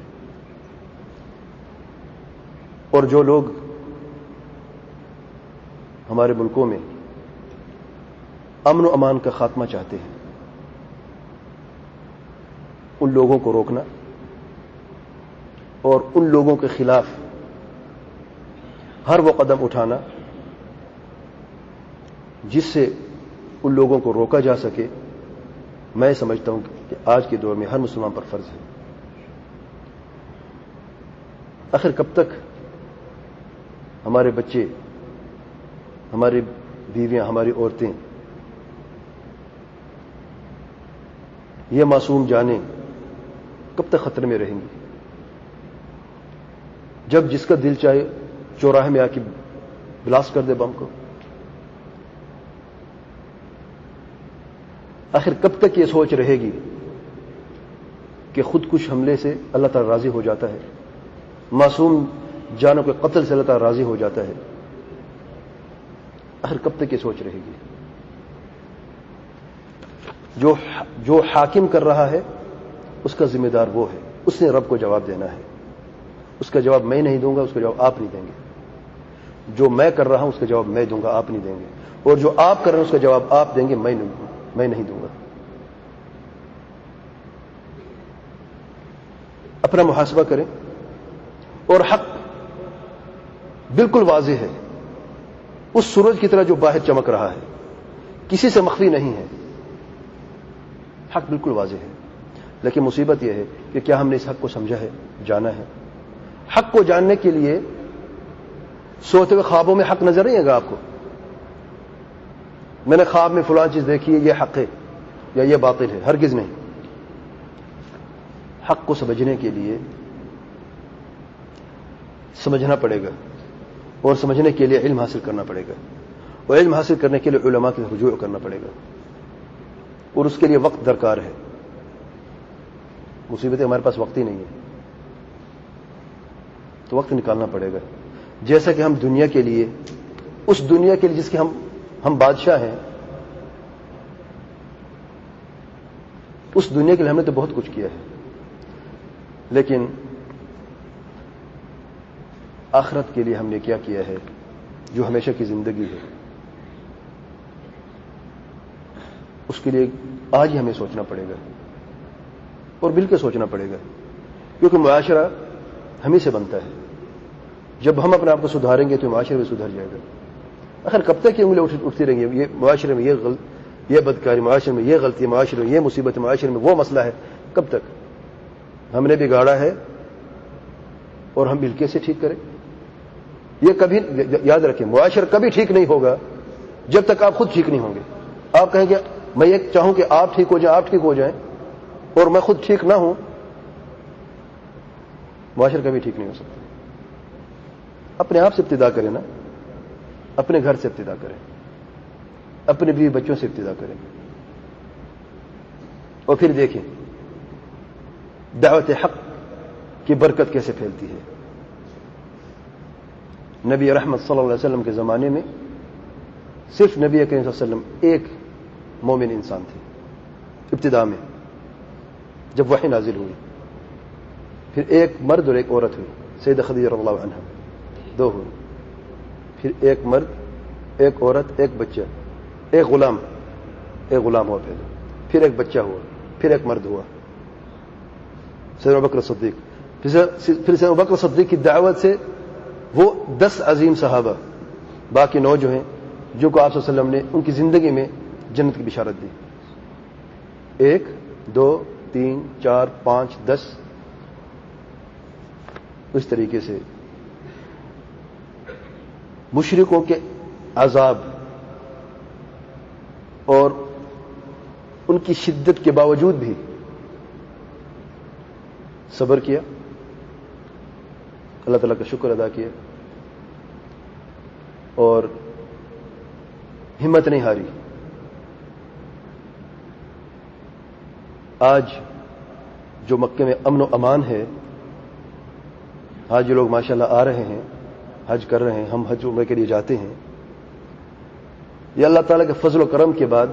اور جو لوگ ہمارے ملکوں میں امن و امان کا خاتمہ چاہتے ہیں ان لوگوں کو روکنا اور ان لوگوں کے خلاف ہر وہ قدم اٹھانا جس سے ان لوگوں کو روکا جا سکے, میں سمجھتا ہوں کہ آج کے دور میں ہر مسلمان پر فرض ہے. آخر کب تک ہمارے بچے, ہماری بیویاں, ہماری عورتیں, یہ معصوم جانیں کب تک خطرے میں رہیں گی؟ جب جس کا دل چاہے چوراہے میں آ کے بلاسٹ کر دے بم کو. آخر کب تک یہ سوچ رہے گی کہ خودکش حملے سے اللہ تعالی راضی ہو جاتا ہے, معصوم جانوں کے قتل سے اللہ تعالی راضی ہو جاتا ہے؟ آخر کب تک یہ سوچ رہے گی؟ جو حاکم کر رہا ہے اس کا ذمہ دار وہ ہے, اس نے رب کو جواب دینا ہے. اس کا جواب میں نہیں دوں گا, اس کا جواب آپ نہیں دیں گے. جو میں کر رہا ہوں اس کا جواب میں دوں گا, آپ نہیں دیں گے. اور جو آپ کر رہے ہیں اس کا جواب آپ دیں گے, میں نہیں دوں گا. اپنا محاسبہ کریں. اور حق بالکل واضح ہے, اس سورج کی طرح جو باہر چمک رہا ہے, کسی سے مخفی نہیں ہے. حق بالکل واضح ہے, لیکن مصیبت یہ ہے کہ کیا ہم نے اس حق کو سمجھا ہے, جانا ہے؟ حق کو جاننے کے لیے سوتے ہوئے خوابوں میں حق نظر نہیں آئے گا آپ کو. میں نے خواب میں فلاں چیز دیکھی ہے, یہ حق ہے یا یہ باطل ہے, ہرگز نہیں. حق کو سمجھنے کے لیے سمجھنا پڑے گا, اور سمجھنے کے لیے علم حاصل کرنا پڑے گا, اور علم حاصل کرنے کے لیے علماء کی رجوع کرنا پڑے گا, اور اس کے لیے وقت درکار ہے. مصیبت ہے ہمارے پاس وقت ہی نہیں ہے, تو وقت نکالنا پڑے گا. جیسا کہ ہم دنیا کے لیے, اس دنیا کے لیے جس کے ہم بادشاہ ہیں, اس دنیا کے لیے ہم نے تو بہت کچھ کیا ہے, لیکن آخرت کے لیے ہم نے کیا کیا ہے جو ہمیشہ کی زندگی ہے، اس کے لیے آج ہی ہمیں سوچنا پڑے گا اور مل کے سوچنا پڑے گا، کیونکہ معاشرہ ہمیں سے بنتا ہے. جب ہم اپنے آپ کو سدھاریں گے تو معاشرہ بھی سدھر جائے گا. آخر کب تک یہ انگلیاں اٹھتی رہیں گی؟ یہ معاشرے میں یہ بدکاری، معاشرے میں یہ غلطی، معاشرے میں یہ مصیبت، معاشرے میں وہ مسئلہ ہے، کب تک؟ ہم نے بگاڑا ہے اور ہم مل کے اسے ٹھیک کریں. یہ کبھی یاد رکھیں، معاشرہ کبھی ٹھیک نہیں ہوگا جب تک آپ خود ٹھیک نہیں ہوں گے. آپ کہیں گے میں یہ چاہوں کہ آپ ٹھیک ہو جائیں، آپ ٹھیک ہو جائیں، اور میں خود ٹھیک نہ ہوں، معاشرہ کبھی ٹھیک نہیں ہو سکتا. اپنے آپ سے ابتدا کریں نا، اپنے گھر سے ابتدا کریں، اپنے بیوی بچوں سے ابتدا کریں، اور پھر دیکھیں دعوت حق کی برکت کیسے پھیلتی ہے. نبی رحمت صلی اللہ علیہ وسلم کے زمانے میں صرف نبی کریم صلی اللہ علیہ وسلم ایک مومن انسان تھے ابتدا میں جب وحی نازل ہوئی. پھر ایک مرد اور ایک عورت ہوئی، سیدہ خدیجہ رضی اللہ عنہا، دو ہوئی. پھر ایک مرد، ایک عورت، ایک بچہ، ایک غلام ہوا پہلے، پھر ایک بچہ ہوا، پھر ایک مرد ہوا، سیدنا ابوبکر صدیق. پھر سیدنا ابوبکر صدیق کی دعوت سے وہ 10 عظیم صحابہ، باقی 9 جو ہیں، جو کو آپ صلی اللہ علیہ وسلم نے ان کی زندگی میں جنت کی بشارت دی. 1 2 3 4 5 10، اس طریقے سے مشرکوں کے عذاب اور ان کی شدت کے باوجود بھی صبر کیا، اللہ تعالیٰ کا شکر ادا کیا، اور ہمت نہیں ہاری. آج جو مکے میں امن و امان ہے، آج جو لوگ ماشاءاللہ آ رہے ہیں، حج کر رہے ہیں، ہم حج عمرے کے لیے جاتے ہیں، یہ اللہ تعالیٰ کے فضل و کرم کے بعد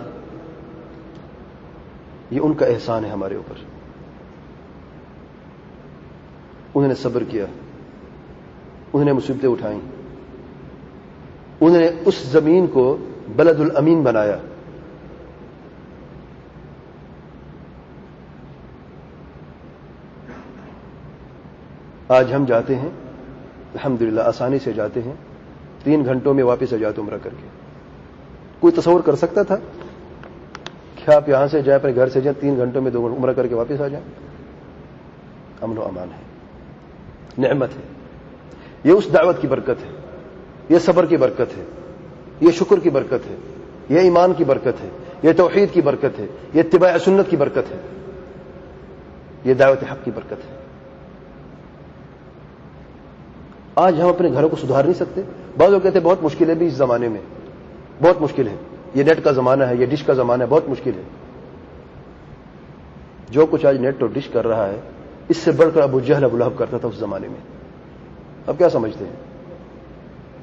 یہ ان کا احسان ہے ہمارے اوپر. انہوں نے صبر کیا، انہوں نے مصیبتیں اٹھائیں، انہوں نے اس زمین کو بلد الامین بنایا. آج ہم جاتے ہیں الحمدللہ، آسانی سے جاتے ہیں، 3 گھنٹوں میں واپس آ جاتے عمرہ کر کے. کوئی تصور کر سکتا تھا کہ آپ یہاں سے جائیں، اپنے گھر سے جائیں، 3 گھنٹوں میں 2 عمرہ کر کے واپس آ جائیں؟ امن و امان ہے، نعمت ہے. یہ اس دعوت کی برکت ہے، یہ صبر کی برکت ہے، یہ شکر کی برکت ہے، یہ ایمان کی برکت ہے، یہ توحید کی برکت ہے، یہ اتباع سنت کی برکت ہے، یہ دعوت حق کی برکت ہے. آج ہم اپنے گھروں کو سدھار نہیں سکتے. بعض لوگ کہتے ہیں بہت مشکل ہے بھی، اس زمانے میں بہت مشکل ہے، یہ نیٹ کا زمانہ ہے، یہ ڈش کا زمانہ ہے، بہت مشکل ہے. جو کچھ آج نیٹ اور ڈش کر رہا ہے، اس سے بڑھ کر ابو جہل ابو لہب کرتا تھا اس زمانے میں. اب کیا سمجھتے ہیں؟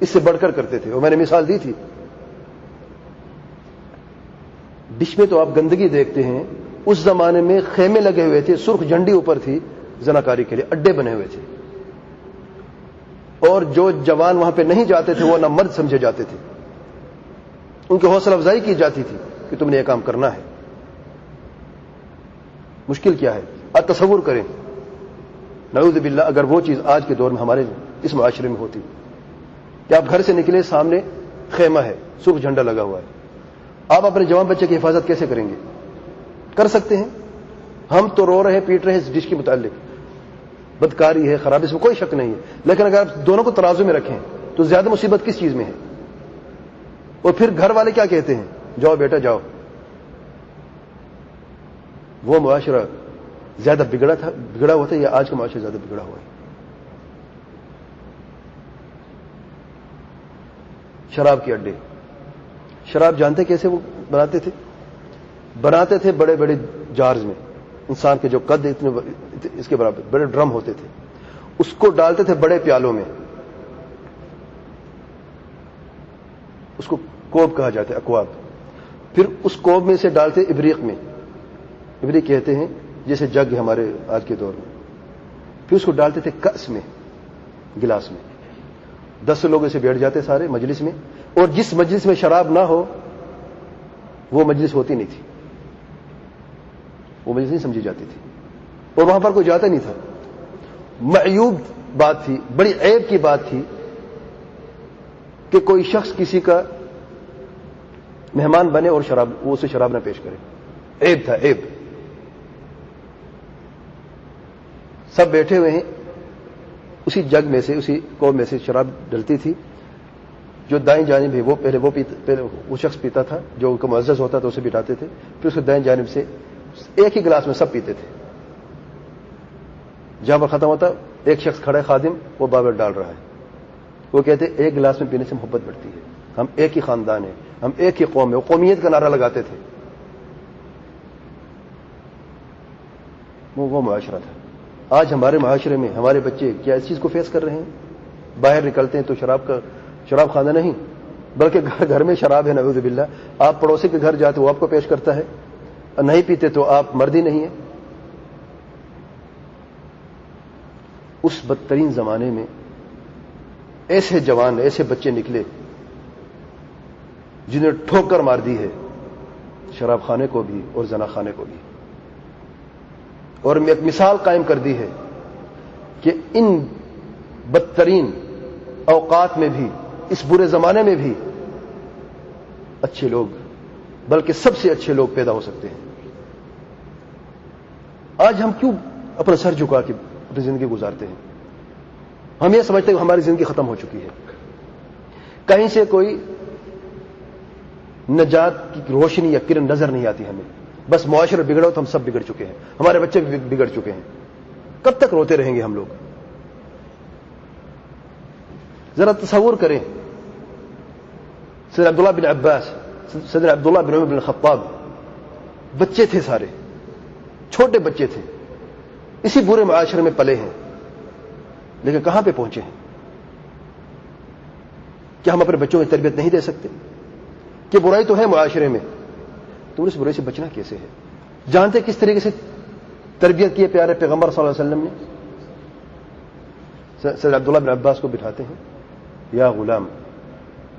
اس سے بڑھ کر کرتے تھے. اور میں نے مثال دی تھی، ڈش میں تو آپ گندگی دیکھتے ہیں، اس زمانے میں خیمے لگے ہوئے تھے، سرخ جھنڈی اوپر تھی زناکاری کے لیے، اڈے بنے ہوئے تھے، اور جو جوان وہاں پہ نہیں جاتے تھے وہ نہ مرد سمجھے جاتے تھے. ان کی حوصلہ افزائی کی جاتی تھی کہ تم نے یہ کام کرنا ہے. مشکل کیا ہے؟ آپ تصور کریں، نعوذ باللہ، اگر وہ چیز آج کے دور میں ہمارے اس معاشرے میں ہوتی کہ آپ گھر سے نکلے، سامنے خیمہ ہے، سرخ جھنڈا لگا ہوا ہے، آپ اپنے جوان بچے کی حفاظت کیسے کریں گے؟ کر سکتے ہیں؟ ہم تو رو رہے ہیں، پیٹ رہے ہیں اس ڈش کے متعلق، بدکاری ہے، خرابی، اس میں کوئی شک نہیں ہے، لیکن اگر آپ دونوں کو ترازو میں رکھیں تو زیادہ مصیبت کس چیز میں ہے؟ اور پھر گھر والے کیا کہتے ہیں؟ جاؤ بیٹا جاؤ. وہ معاشرہ زیادہ بگڑا ہوا تھا یا آج کا معاشرہ زیادہ بگڑا ہوا ہے؟ شراب کے اڈے، شراب جانتے کیسے وہ بناتے تھے بڑے بڑے جارز میں، انسان کے جو قد اتنے اس کے برابر بڑے ڈرم ہوتے تھے، اس کو ڈالتے تھے بڑے پیالوں میں، اس کو کوب کہا جاتا ہے، اکواب. پھر اس کوب میں سے ڈالتے ابریق میں، ابریق کہتے ہیں جیسے جگ ہے ہمارے آج کے دور میں. پھر اس کو ڈالتے تھے کأس میں، گلاس میں. 10 لوگ ایسے بیٹھ جاتے سارے مجلس میں, اور جس مجلس میں شراب نہ ہو وہ مجلس ہوتی نہیں تھی, وہ مجلس نہیں سمجھی جاتی تھی, اور وہاں پر کوئی جاتا نہیں تھا. معیوب بات تھی, بڑی عیب کی بات تھی کہ کوئی شخص کسی کا مہمان بنے اور وہ اسے شراب نہ پیش کرے. عیب تھا, عیب. سب بیٹھے ہوئے ہیں, اسی جگ میں سے, اسی کوپ میں سے شراب ڈلتی تھی. جو دائیں جانب ہے وہ پہلے وہ شخص پیتا تھا, جو ان کا معزز ہوتا تھا اسے بٹھاتے تھے, پھر اس کے دائیں جانب سے ایک ہی گلاس میں سب پیتے تھے. جہاں پر ختم ہوتا ایک شخص کھڑا ہے خادم, وہ بابر ڈال رہا ہے. وہ کہتے ایک گلاس میں پینے سے محبت بڑھتی ہے, ہم ایک ہی خاندان ہیں, ہم ایک ہی قوم ہیں. وہ قومیت کا نعرہ لگاتے تھے. وہ معاشرہ تھا. آج ہمارے معاشرے میں ہمارے بچے کیا اس چیز کو فیس کر رہے ہیں؟ باہر نکلتے ہیں تو شراب خانہ نہیں, بلکہ گھر میں شراب ہے, نعوذ باللہ. آپ پڑوسی کے گھر جاتے وہ آپ کو پیش کرتا ہے, نہیں پیتے تو آپ مرد ہی نہیں ہیں. اس بدترین زمانے میں ایسے جوان, ایسے بچے نکلے جنہیں ٹھوکر مار دی ہے, شراب خانے کو بھی اور زنا خانے کو بھی. اور ایک مثال قائم کر دی ہے کہ ان بدترین اوقات میں بھی, اس برے زمانے میں بھی اچھے لوگ, بلکہ سب سے اچھے لوگ پیدا ہو سکتے ہیں. آج ہم کیوں اپنا سر جھکا کے اپنی زندگی گزارتے ہیں؟ ہم یہ سمجھتے ہیں کہ ہماری زندگی ختم ہو چکی ہے, کہیں سے کوئی نجات کی روشنی یا کرن نظر نہیں آتی ہمیں. بس معاشرہ بگڑا تو ہم سب بگڑ چکے ہیں, ہمارے بچے بھی بگڑ چکے ہیں. کب تک روتے رہیں گے ہم لوگ؟ ذرا تصور کریں, سیدنا عبداللہ بن عباس, سیدنا عبداللہ بن عمر بن الخطاب, بچے تھے سارے, چھوٹے بچے تھے, اسی برے معاشرے میں پلے ہیں, لیکن کہاں پہ پہنچے ہیں؟ کیا ہم اپنے بچوں کی تربیت نہیں دے سکتے کہ برائی تو ہے معاشرے میں, تو اس برائی سے بچنا کیسے ہے؟ جانتے کس طریقے سے تربیت کی پیارے پیغمبر صلی اللہ علیہ وسلم نے؟ سیدنا عبداللہ بن عباس کو بٹھاتے ہیں, یا غلام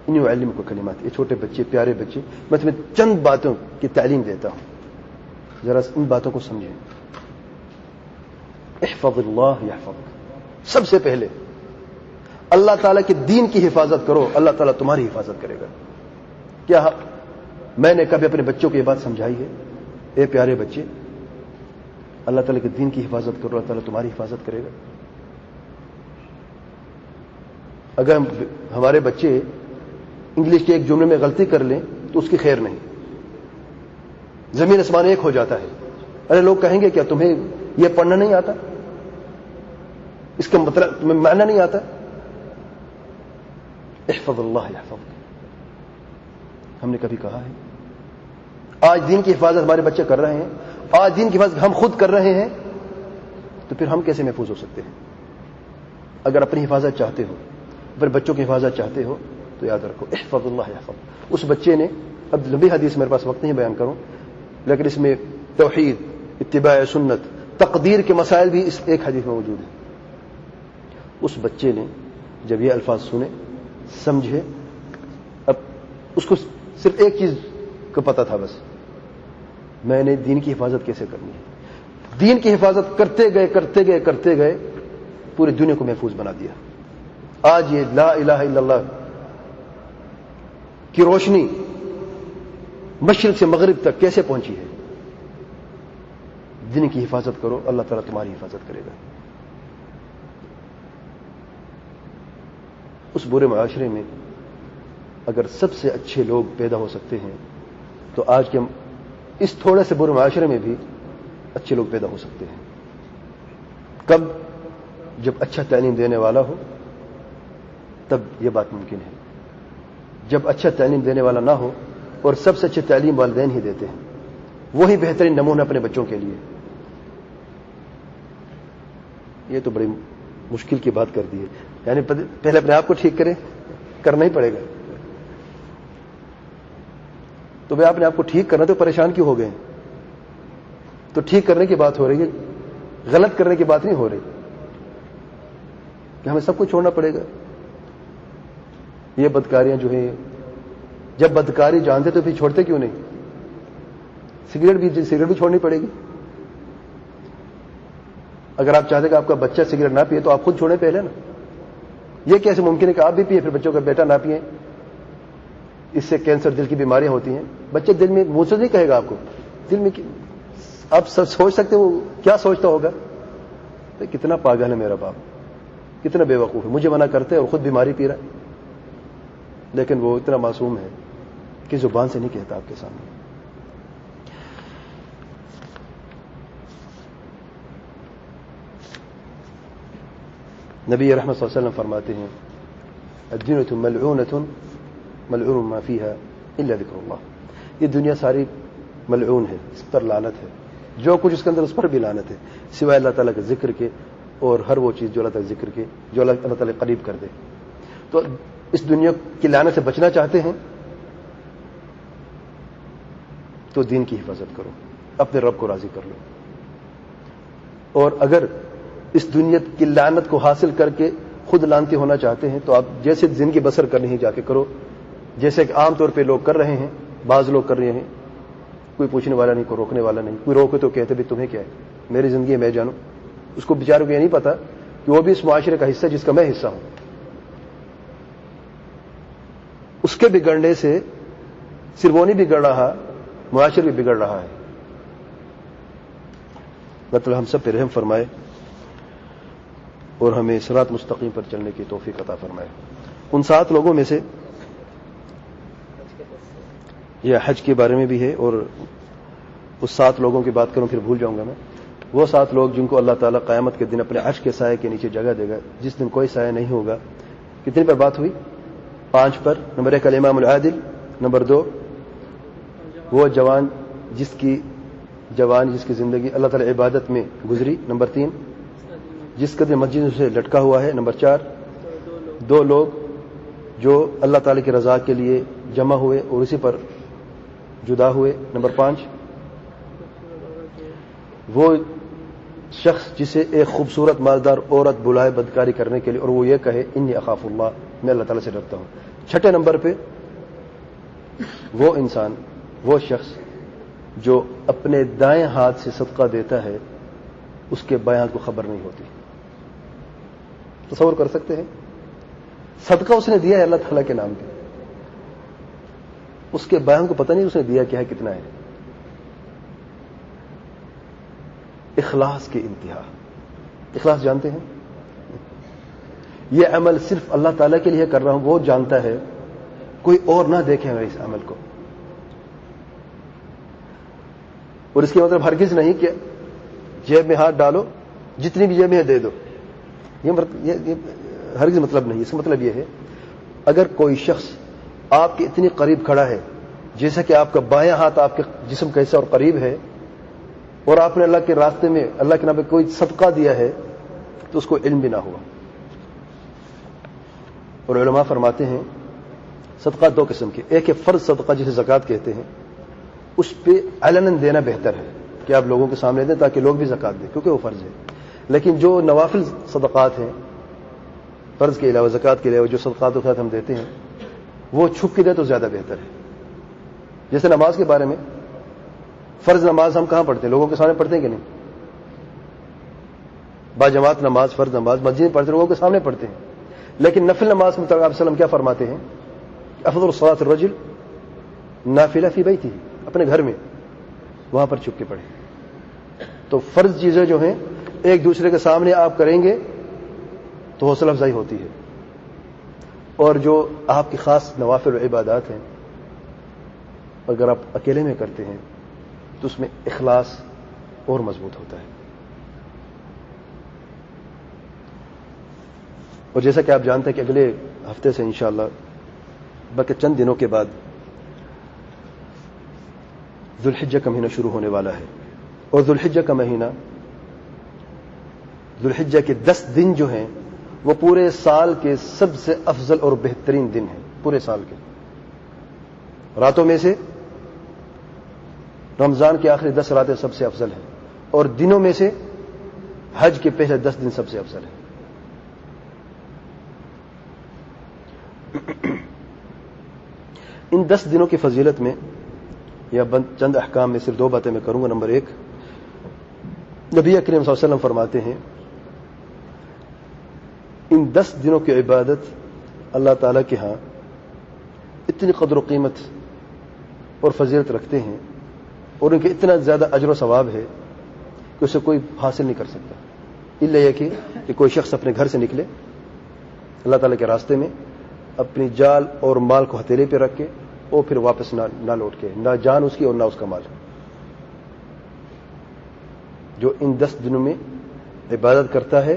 انی اعلمک کلمات, یہ چھوٹے بچے, پیارے بچے, میں تمہیں چند باتوں کی تعلیم دیتا ہوں, ذرا ان باتوں کو سمجھیں. احفظ اللہ یحفظک, سب سے پہلے اللہ تعالیٰ کے دین کی حفاظت کرو, اللہ تعالیٰ تمہاری حفاظت کرے گا. کیا میں نے کبھی اپنے بچوں کو یہ بات سمجھائی ہے؟ اے پیارے بچے, اللہ تعالیٰ کے دین کی حفاظت کرو, اللہ تعالیٰ تمہاری حفاظت کرے گا. اگر ہمارے بچے انگلش کے ایک جملے میں غلطی کر لیں تو اس کی خیر نہیں, زمین آسمان ایک ہو جاتا ہے. ارے لوگ کہیں گے کیا تمہیں یہ پڑھنا نہیں آتا, اس کا مطلب تمہیں معنی نہیں آتا؟ احفظ اللہ یحفظک, ہم نے کبھی کہا ہے؟ آج دین کی حفاظت ہمارے بچے کر رہے ہیں, آج دین کی حفاظت ہم خود کر رہے ہیں, تو پھر ہم کیسے محفوظ ہو سکتے ہیں؟ اگر اپنی حفاظت چاہتے ہو, اپنے بچوں کی حفاظت چاہتے ہو, تو یاد رکھو احفظ اللہ یحفظک. اس بچے نے, اب لمبی حدیث میرے پاس وقت نہیں بیان کروں, لیکن اس میں توحید, اتباع سنت, تقدیر کے مسائل بھی اس ایک حدیث میں موجود ہیں. اس بچے نے جب یہ الفاظ سنے, سمجھے, اب اس کو صرف ایک چیز کا پتہ تھا, بس میں نے دین کی حفاظت کیسے کرنی ہے. دین کی حفاظت کرتے گئے پوری دنیا کو محفوظ بنا دیا. آج یہ لا الہ الا اللہ کی روشنی مشرق سے مغرب تک کیسے پہنچی ہے؟ دین کی حفاظت کرو, اللہ تعالیٰ تمہاری حفاظت کرے گا. اس برے معاشرے میں اگر سب سے اچھے لوگ پیدا ہو سکتے ہیں, تو آج کے اس تھوڑے سے برے معاشرے میں بھی اچھے لوگ پیدا ہو سکتے ہیں. کب؟ جب اچھا تعلیم دینے والا ہو, تب یہ بات ممکن ہے. جب اچھا تعلیم دینے والا نہ ہو, اور سب سے اچھی تعلیم والدین ہی دیتے ہیں, وہی بہترین نمونہ اپنے بچوں کے لیے. یہ تو بڑی مشکل کی بات کر دی ہے. یعنی پہلے اپنے آپ کو ٹھیک کرنا ہی پڑے گا. تو بھائی آپ نے آپ کو ٹھیک کرنا, تو پریشان کیوں ہو گئے؟ تو ٹھیک کرنے کی بات ہو رہی ہے, غلط کرنے کی بات نہیں ہو رہی کہ ہمیں سب کچھ چھوڑنا پڑے گا. یہ بدکاریاں جو ہیں، جب بدکاری جانتے تو پھر چھوڑتے کیوں نہیں؟ سگریٹ بھی چھوڑنی پڑے گی. اگر آپ چاہتے کہ آپ کا بچہ سگریٹ نہ پیے تو آپ خود چھوڑیں پہلے نا. یہ کیسے ممکن ہے کہ آپ بھی پیے پھر بچوں کا بیٹا نہ پیے؟ اس سے کینسر، دل کی بیماریاں ہوتی ہیں. بچے دل میں منہ سے نہیں کہے گا آپ کو، دل میں آپ سب سوچ سکتے وہ کیا سوچتا ہوگا. کتنا پاگل ہے میرا باپ، کتنا بے وقوف ہے، مجھے منع کرتے اور خود بیماری پی رہا ہے. لیکن وہ اتنا معصوم ہے کہ زبان سے نہیں کہتا آپ کے سامنے. نبی رحمت صلی اللہ علیہ وسلم فرماتے ہیں الدنیا ملعونۃ ملعون ما فیها الا ذکر اللہ. یہ دنیا ساری ملعون ہے، اس پر لعنت ہے، جو کچھ اس کے اندر اس پر بھی لعنت ہے، سوائے اللہ تعالیٰ کے ذکر کے اور ہر وہ چیز جو اللہ تعالیٰ ذکر کے جو اللہ تعالیٰ قریب کر دے. تو اس دنیا کی لعنت سے بچنا چاہتے ہیں تو دین کی حفاظت کرو، اپنے رب کو راضی کر لو. اور اگر اس دنیا کی لعنت کو حاصل کر کے خود لعنتی ہونا چاہتے ہیں تو آپ جیسے زندگی بسر کرنی ہی جا کے کرو، جیسے کہ عام طور پہ لوگ کر رہے ہیں. بعض لوگ کر رہے ہیں، کوئی پوچھنے والا نہیں، کوئی روکنے والا نہیں. کوئی روکے تو کہتے بھی تمہیں کیا ہے، میری زندگی میں جانو. اس کو بیچاروں کو یہ نہیں پتا کہ وہ بھی اس معاشرے کا حصہ جس کا میں حصہ ہوں. اس کے بگڑنے سے صرف وہ نہیں بگڑ رہا، معاشرہ بھی بگڑ رہا ہے. اللہ تعالی ہم سب پہ رحم فرمائے اور ہمیں صراط مستقیم پر چلنے کی توفیق عطا فرمائے. ان 7 لوگوں میں سے یہ حج کے بارے میں بھی ہے، اور اس 7 لوگوں کی بات کروں پھر بھول جاؤں گا میں. وہ 7 لوگ جن کو اللہ تعالیٰ قیامت کے دن اپنے عرش کے سائے کے نیچے جگہ دے گا، جس دن کوئی سایہ نہیں ہوگا. کتنے پر بات ہوئی؟ 5 پر. نمبر 1 الامام العادل. نمبر 2 وہ جوان جس کی زندگی اللہ تعالیٰ عبادت میں گزری. نمبر 3 جس کا دل مسجد سے لٹکا ہوا ہے. نمبر 4 2 لوگ جو اللہ تعالیٰ کی رضا کے لیے جمع ہوئے اور اسی پر جدا ہوئے. نمبر 5 وہ شخص جسے ایک خوبصورت مالدار عورت بلائے بدکاری کرنے کے لیے اور وہ یہ کہے انی اخاف اللہ، میں اللہ تعالیٰ سے ڈرتا ہوں. 6 نمبر پہ وہ انسان، وہ شخص جو اپنے دائیں ہاتھ سے صدقہ دیتا ہے، اس کے بائیں ہاتھ کو خبر نہیں ہوتی. تصور کر سکتے ہیں؟ صدقہ اس نے دیا ہے اللہ تعالیٰ کے نام پہ، اس کے بائیں ہاتھ کو پتہ نہیں اس نے دیا کیا ہے، کتنا ہے. اخلاص کی انتہا. اخلاص جانتے ہیں؟ یہ عمل صرف اللہ تعالیٰ کے لیے کر رہا ہوں، وہ جانتا ہے، کوئی اور نہ دیکھے میرے اس عمل کو. اور اس کے مطلب ہرگز نہیں کہ جیب میں ہاتھ ڈالو، جتنی بھی جیب میں دے دو. یہ ہرگز مطلب نہیں. اس کا مطلب یہ ہے اگر کوئی شخص آپ کے اتنی قریب کھڑا ہے، جیسا کہ آپ کا بایاں ہاتھ آپ کے جسم کیسا اور قریب ہے، اور آپ نے اللہ کے راستے میں اللہ کے نام پہ کوئی صدقہ دیا ہے تو اس کو علم بھی نہ ہوا. اور علماء فرماتے ہیں صدقہ 2 قسم کے. ایک ہے فرض صدقہ جسے زکوٰۃ کہتے ہیں، اس پہ علناً دینا بہتر ہے کہ آپ لوگوں کے سامنے دیں تاکہ لوگ بھی زکوٰۃ دیں، کیونکہ وہ فرض ہے. لیکن جو نوافل صدقات ہیں، فرض کے علاوہ زکوٰۃ کے علاوہ جو صدقات کے ساتھ ہم دیتے ہیں، وہ چھپ کے دیں تو زیادہ بہتر ہے. جیسے نماز کے بارے میں، فرض نماز ہم کہاں پڑھتے ہیں؟ لوگوں کے سامنے پڑھتے ہیں کہ نہیں؟ باجماعت نماز، فرض نماز مسجد میں پڑھتے ہیں، لوگوں کے سامنے پڑھتے ہیں. لیکن نفل نماز میں آپ صلی اللہ علیہ وسلم کیا فرماتے ہیں؟ افضل الصلاۃ الرجل نافلہ فی بیتہ، اپنے گھر میں وہاں پر چھپ کے پڑھیں. تو فرض چیزیں جو ہیں ایک دوسرے کے سامنے آپ کریں گے تو حوصلہ افزائی ہوتی ہے. اور جو آپ کی خاص نوافل و عبادات ہیں، اگر آپ اکیلے میں کرتے ہیں تو اس میں اخلاص اور مضبوط ہوتا ہے. اور جیسا کہ آپ جانتے ہیں کہ اگلے ہفتے سے انشاءاللہ بلکہ چند دنوں کے بعد ذوالحجہ کا مہینہ شروع ہونے والا ہے. اور ذوالحجہ کا مہینہ، ذوالحجہ کے 10 دن جو ہیں وہ پورے سال کے سب سے افضل اور بہترین دن ہیں. پورے سال کے راتوں میں سے رمضان کی آخری 10 راتیں سب سے افضل ہیں، اور دنوں میں سے حج کے پہلے 10 دن سب سے افضل ہیں. ان 10 دنوں کی فضیلت میں یا چند احکام میں صرف 2 باتیں میں کروں گا. نمبر 1، نبی کریم صلی اللہ علیہ وسلم فرماتے ہیں ان 10 دنوں کی عبادت اللہ تعالیٰ کے ہاں اتنی قدر و قیمت اور فضیلت رکھتے ہیں اور ان کے اتنا زیادہ اجر و ثواب ہے کہ اسے کوئی حاصل نہیں کر سکتا، الا یہ کہ کوئی شخص اپنے گھر سے نکلے اللہ تعالیٰ کے راستے میں، اپنی جال اور مال کو ہتھیلے پہ رکھ کے اور پھر واپس نہ لوٹ کے، نہ جان اس کی اور نہ اس کا مال. جو ان 10 دنوں میں عبادت کرتا ہے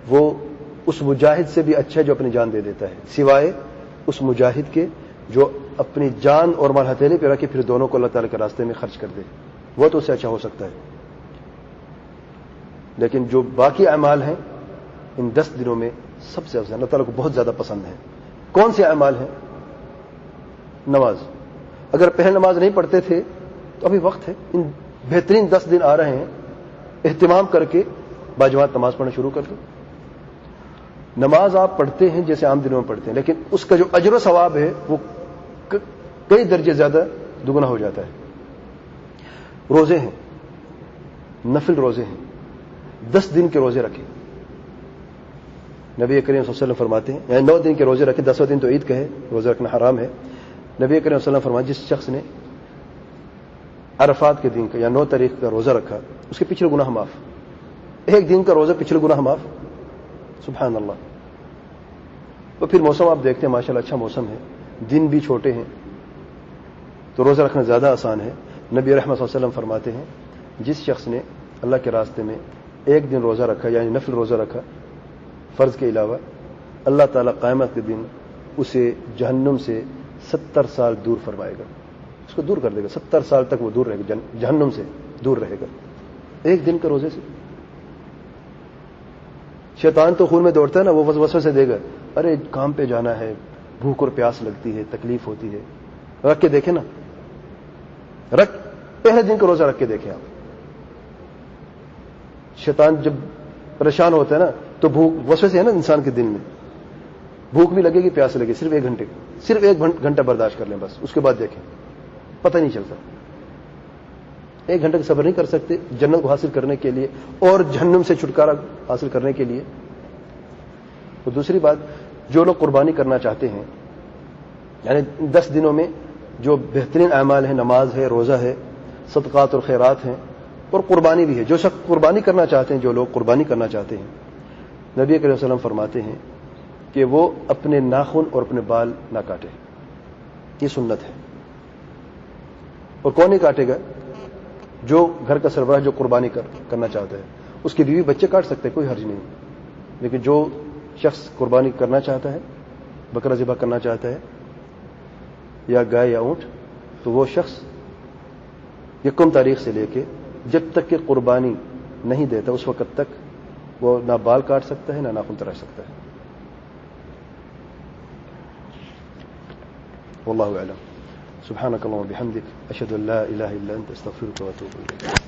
وہ اس مجاہد سے بھی اچھا ہے جو اپنی جان دے دیتا ہے، سوائے اس مجاہد کے جو اپنی جان اور مال ہتھیلے پہ رکھ کے پھر دونوں کو اللہ تعالیٰ کے راستے میں خرچ کر دے، وہ تو اس سے اچھا ہو سکتا ہے. لیکن جو باقی اعمال ہیں ان 10 دنوں میں سب سے افضل اللہ تعالیٰ کو بہت زیادہ پسند ہیں. کون سے اعمال ہیں؟ نماز. اگر پہلے نماز نہیں پڑھتے تھے تو ابھی وقت ہے، ان بہترین 10 دن آ رہے ہیں، اہتمام کر کے باجماعت نماز پڑھنا شروع کر دو. نماز آپ پڑھتے ہیں جیسے عام دنوں میں پڑھتے ہیں، لیکن اس کا جو اجر و ثواب ہے وہ کئی درجے زیادہ دگنا ہو جاتا ہے. روزے ہیں، نفل روزے ہیں، 10 دن کے روزے رکھیں. نبی کریم صلی اللہ علیہ وسلم فرماتے ہیں، یعنی 9 دن کے روزے رکھے، 10واں دن تو عید کا ہے، روزہ رکھنا حرام ہے. نبی کریم صلی اللہ علیہ وسلم فرماتے جس شخص نے عرفات کے دن کا یا 9 تاریخ کا روزہ رکھا اس کے پچھلے گناہ معاف. ایک دن کا روزہ پچھلے گناہ معاف. سبحان اللہ. تو پھر موسم آپ دیکھتے ہیں ماشاءاللہ اچھا موسم ہے، دن بھی چھوٹے ہیں تو روزہ رکھنا زیادہ آسان ہے. نبی رحمت صلی اللہ علیہ وسلم فرماتے ہیں جس شخص نے اللہ کے راستے میں ایک دن روزہ رکھا یعنی نفل روزہ رکھا فرض کے علاوہ، اللہ تعالیٰ قیامت کے دن اسے جہنم سے 70 سال دور فرمائے گا، اس کو دور کر دے گا. 70 سال تک وہ دور رہے گا، جہنم سے دور رہے گا ایک دن کے روزے سے. شیطان تو خون میں دوڑتا ہے نا، وہ وسوسے سے دے گا، ارے کام پہ جانا ہے، بھوک اور پیاس لگتی ہے، تکلیف ہوتی ہے. رکھ کے دیکھیں نا، پہلے دن کا روزہ رکھ کے دیکھیں آپ. شیطان جب پریشان ہوتا ہے نا تو بھوک وسوسے ہے نا انسان کے دل میں، بھوک بھی لگے گی پیاس لگے، صرف ایک گھنٹہ برداشت کر لیں بس، اس کے بعد دیکھیں پتہ نہیں چلتا. 1 گھنٹے کا صبر نہیں کر سکتے جنت کو حاصل کرنے کے لیے اور جہنم سے چھٹکارا حاصل کرنے کے لیے. تو دوسری بات، جو لوگ قربانی کرنا چاہتے ہیں یعنی 10 دنوں میں جو بہترین اعمال ہیں، نماز ہے، روزہ ہے، صدقات اور خیرات ہیں اور قربانی بھی ہے. جو شخص قربانی کرنا چاہتے ہیں، جو لوگ قربانی کرنا چاہتے ہیں، نبی کریم صلی اللہ علیہ وسلم فرماتے ہیں کہ وہ اپنے ناخن اور اپنے بال نہ کاٹے، یہ سنت ہے. اور کون نہیں کاٹے گا؟ جو گھر کا سربراہ جو قربانی کرنا چاہتا ہے. اس کی بیوی بچے کاٹ سکتے ہیں، کوئی حرج نہیں، لیکن جو شخص قربانی کرنا چاہتا ہے، بکرا ذبح کرنا چاہتا ہے یا گائے یا اونٹ، تو وہ شخص 1 تاریخ سے لے کے جب تک کہ قربانی نہیں دیتا اس وقت تک وہ نہ بال کاٹ سکتا ہے نہ ناخن تراش سکتا ہے. واللہ اعلم. سبحانك اللهم وبحمدك اشهد ان لا اله الا انت استغفرك واتوب اليك.